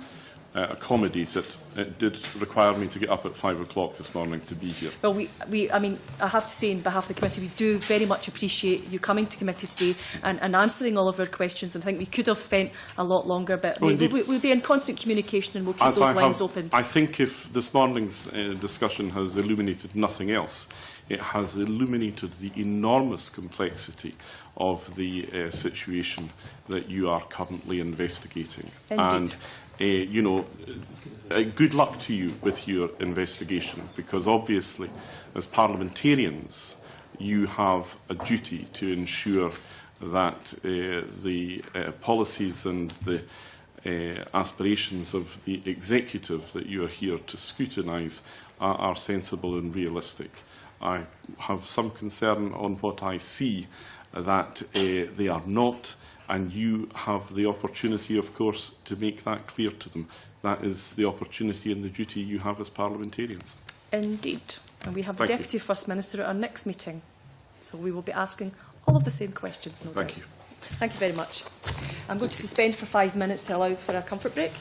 B: accommodate it. It did require me to get up at 5 o'clock this morning to be here.
A: Well, I mean, I have to say on behalf of the committee, we do very much appreciate you coming to committee today and answering all of our questions. And I think we could have spent a lot longer, but we'll be in constant communication and we'll keep those lines open.
B: I think if this morning's discussion has illuminated nothing else, it has illuminated the enormous complexity of the situation that you are currently investigating.
A: Indeed.
B: And you know, good luck to you with your investigation, because obviously, as parliamentarians, you have a duty to ensure that the policies and the aspirations of the executive that you are here to scrutinise are sensible and realistic. I have some concern on what I see that they are not, and you have the opportunity, of course, to make that clear to them. That is the opportunity and the duty you have as parliamentarians.
A: Indeed. And we have the Deputy First Minister at our next meeting. So we will be asking all of the same questions, no doubt.
B: Thank you.
A: Thank you very much. I'm going to suspend for 5 minutes to allow for a comfort break.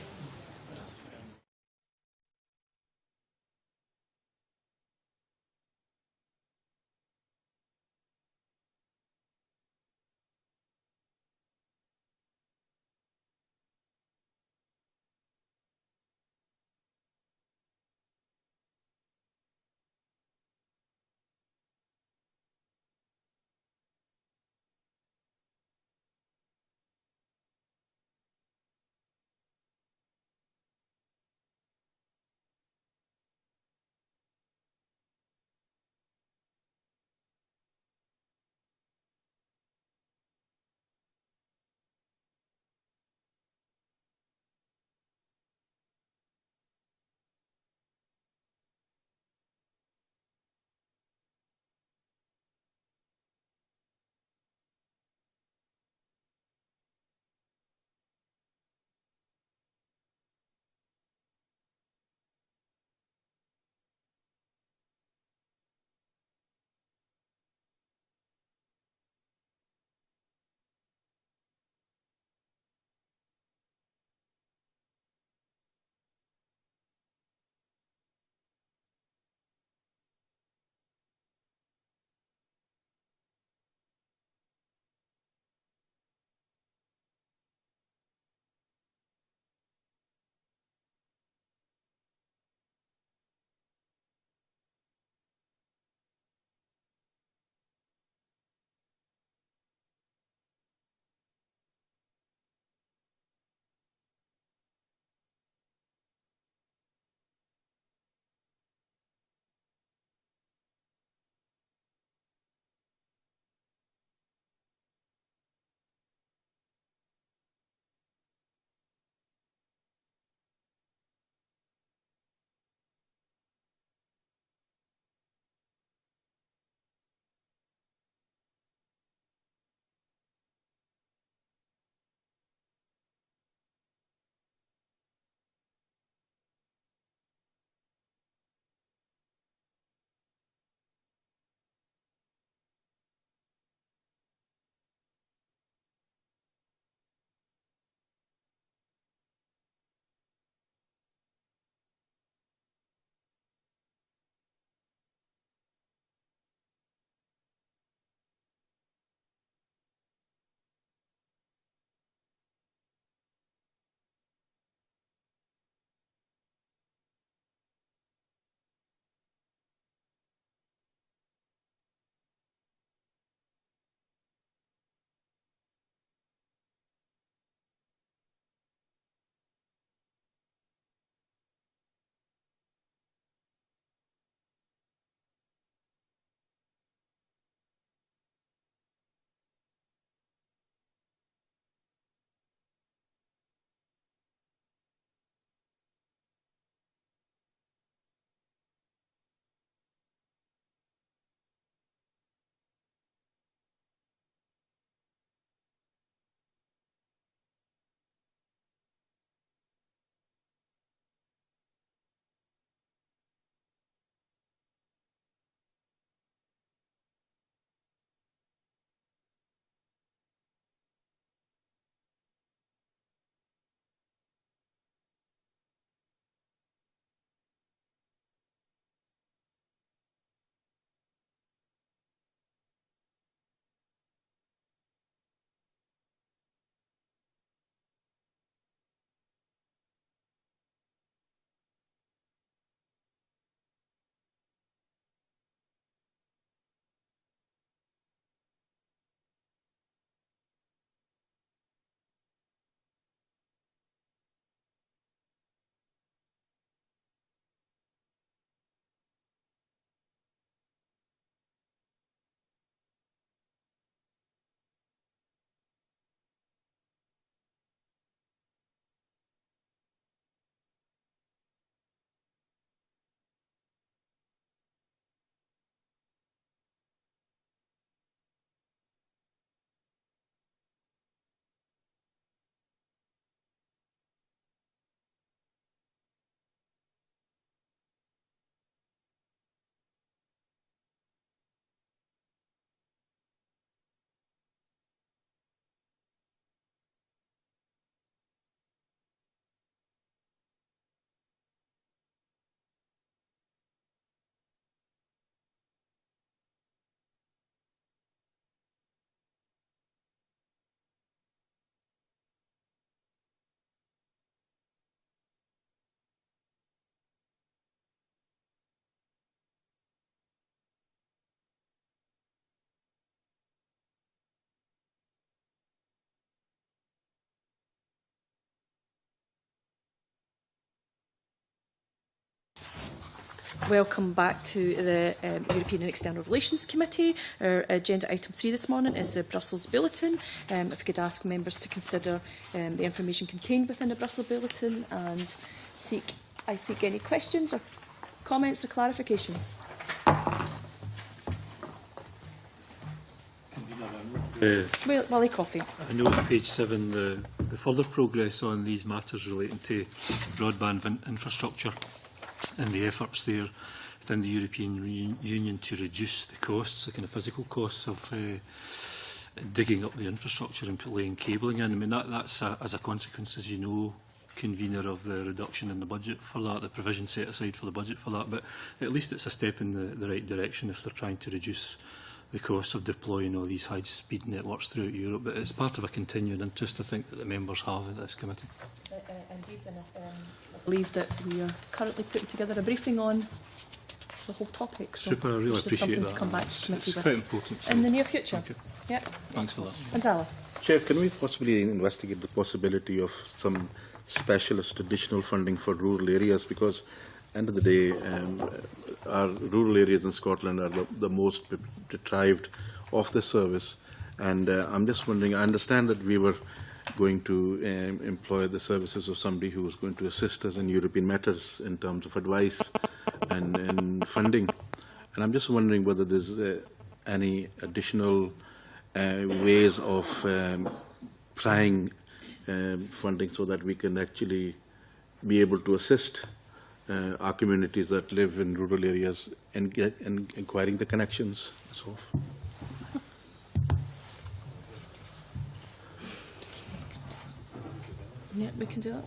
A: welcome back to the European and External Relations Committee. Our agenda item 3 this morning is the Brussels Bulletin. If we could ask members to consider the information contained within the Brussels Bulletin and seek any questions or comments or clarifications. Wally Coffey.
C: I know on page 7 the further progress on these matters relating to broadband infrastructure and the efforts there within the European Union to reduce the costs, the kind of physical costs of digging up the infrastructure and laying cabling in. I mean, that's as a consequence, as you know, convener, of the reduction in the budget for that, the provision set aside for the budget for that. But at least it's a step in the right direction if they're trying to reduce the costs of deploying all these high-speed networks throughout Europe. But it's part of a continuing interest, I think, that the members have in this committee.
A: Indeed, and I believe that we are currently putting together a briefing on the whole topic. So
C: super, I really appreciate that.
A: To come back to committee
C: it's
A: with
C: quite
A: us
C: important. So
A: in the near future.
C: okay.
A: Yeah.
C: Thanks for that.
A: Gonzalo.
H: Chair, can we possibly investigate the possibility of some specialist additional funding for rural areas? Because end of the day, our rural areas in Scotland are the most deprived of the service. And I'm just wondering, I understand that we were going to employ the services of somebody who was going to assist us in European matters in terms of advice and funding. And I'm just wondering whether there's any additional ways of trying funding so that we can actually be able to assist our communities that live in rural areas and acquiring the connections. So.
A: Yeah, we can do that.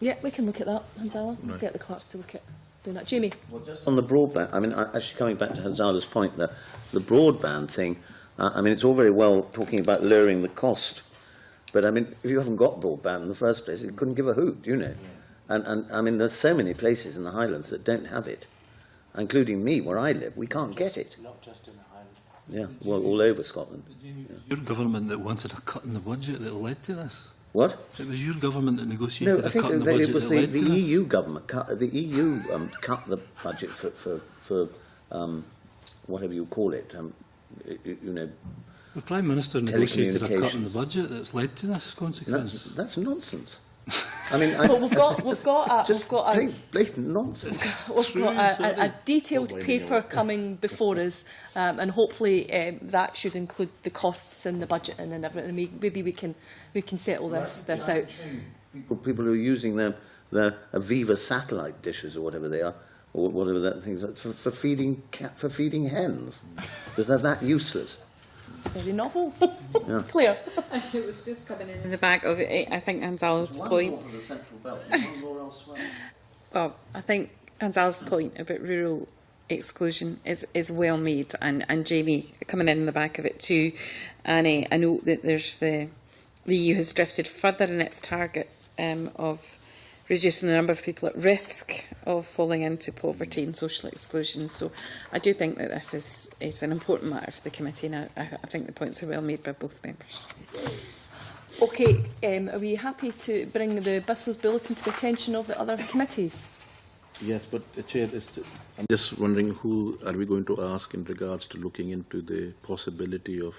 A: Yeah, we can look at that, Hanzala.
H: Right.
A: Get the clerks to look at doing that. Jamie?
G: Well, just on the broadband, I mean, actually coming back to Hanzala's point, the broadband thing, I mean, it's all very well talking about lowering the cost, but I mean, if you haven't got broadband in the first place, you couldn't give a hoot, you know. Yeah. And I mean, there's so many places in the Highlands that don't have it, including me, where I live. We can't get it.
J: Not just in the Highlands.
G: Yeah, well, all over Scotland.
C: Jamie, it was your government that wanted a cut in the budget that led to this.
G: What?
C: It was your government that negotiated
G: No, I
C: a
G: think
C: cut in the budget
G: it was
C: that led
G: the
C: to this.
G: EU government. The EU cut the budget for whatever you call it. You know.
C: The Prime Minister negotiated a cut in the budget that's led to this consequence.
G: That's nonsense. I mean,
A: Well, we've got
G: blatant nonsense.
A: We've got a detailed paper coming before us, and hopefully that should include the costs in the budget and then everything. Maybe we can settle this out.
G: People who are using their Aviva satellite dishes or whatever they are, or whatever that thing is, for feeding hens, because they're that useless.
A: Very novel.
G: Yeah.
A: Claire.
F: It was just coming in the back of it, I think Hanzala's point. Well, I think Hanzala's point about rural exclusion is well made, and Jamie coming in the back of it too. And I know that there's the EU has drifted further in its target of reducing the number of people at risk of falling into poverty and social exclusion. So I do think that this is an important matter for the committee, and I think the points are well made by both members.
A: Okay, are we happy to bring the Brussels Bulletin to the attention of the other committees?
H: Yes, but Chair, I'm just wondering who are we going to ask in regards to looking into the possibility of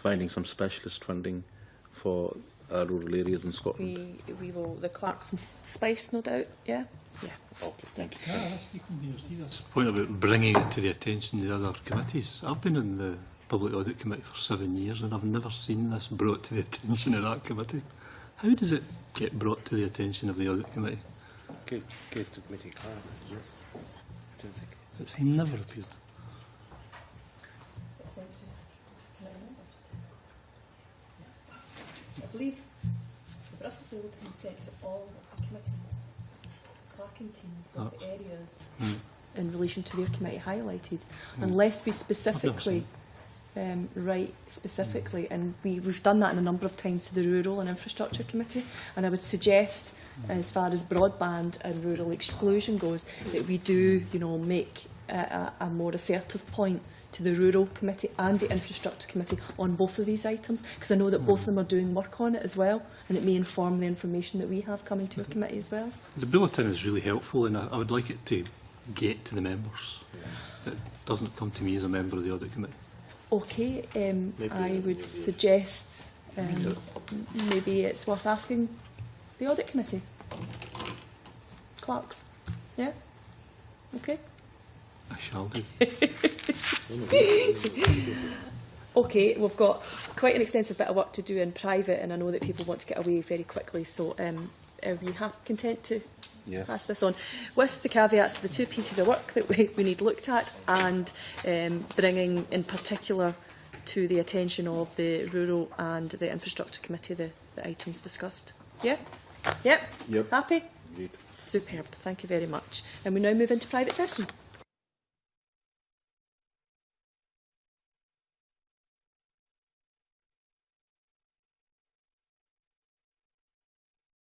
H: finding some specialist funding for rural areas in Scotland.
A: We will, the clerks and Spice, no doubt, yeah? Yeah.
H: Okay, thank you.
C: Can I ask you, this point about bringing it to the attention of the other committees? I've been in the Public Audit Committee for 7 years and I've never seen this brought to the attention of that committee. How does it get brought to the attention of the Audit Committee?
D: Goes to committee. Yes. Don't think
C: it's never appeared.
A: I believe the Brussels Bulletin was sent to all of the committees, clerking teams, with the areas in relation to their committee highlighted, unless we specifically write specifically, and we've done that in a number of times to the Rural and Infrastructure Committee, and I would suggest, as far as broadband and rural exclusion goes, that we do, make a more assertive point to the Rural Committee and the Infrastructure Committee on both of these items, because I know that both of them are doing work on it as well, and it may inform the information that we have coming to our committee as well.
C: The bulletin is really helpful, and I would like it to get to the members. It doesn't come to me as a member of the Audit Committee.
A: Okay, I would suggest maybe it's worth asking the Audit Committee. Clerks. Yeah? Okay.
C: I shall do.
A: Okay, we've got quite an extensive bit of work to do in private, and I know that people want to get away very quickly, so are we content to pass this on? With the caveats of the two pieces of work that we need looked at, and bringing in particular to the attention of the Rural and the Infrastructure Committee the items discussed. Yeah? Yep?
H: Yep.
A: Happy?
H: Indeed.
A: Superb, thank you very much. And we now move into private session.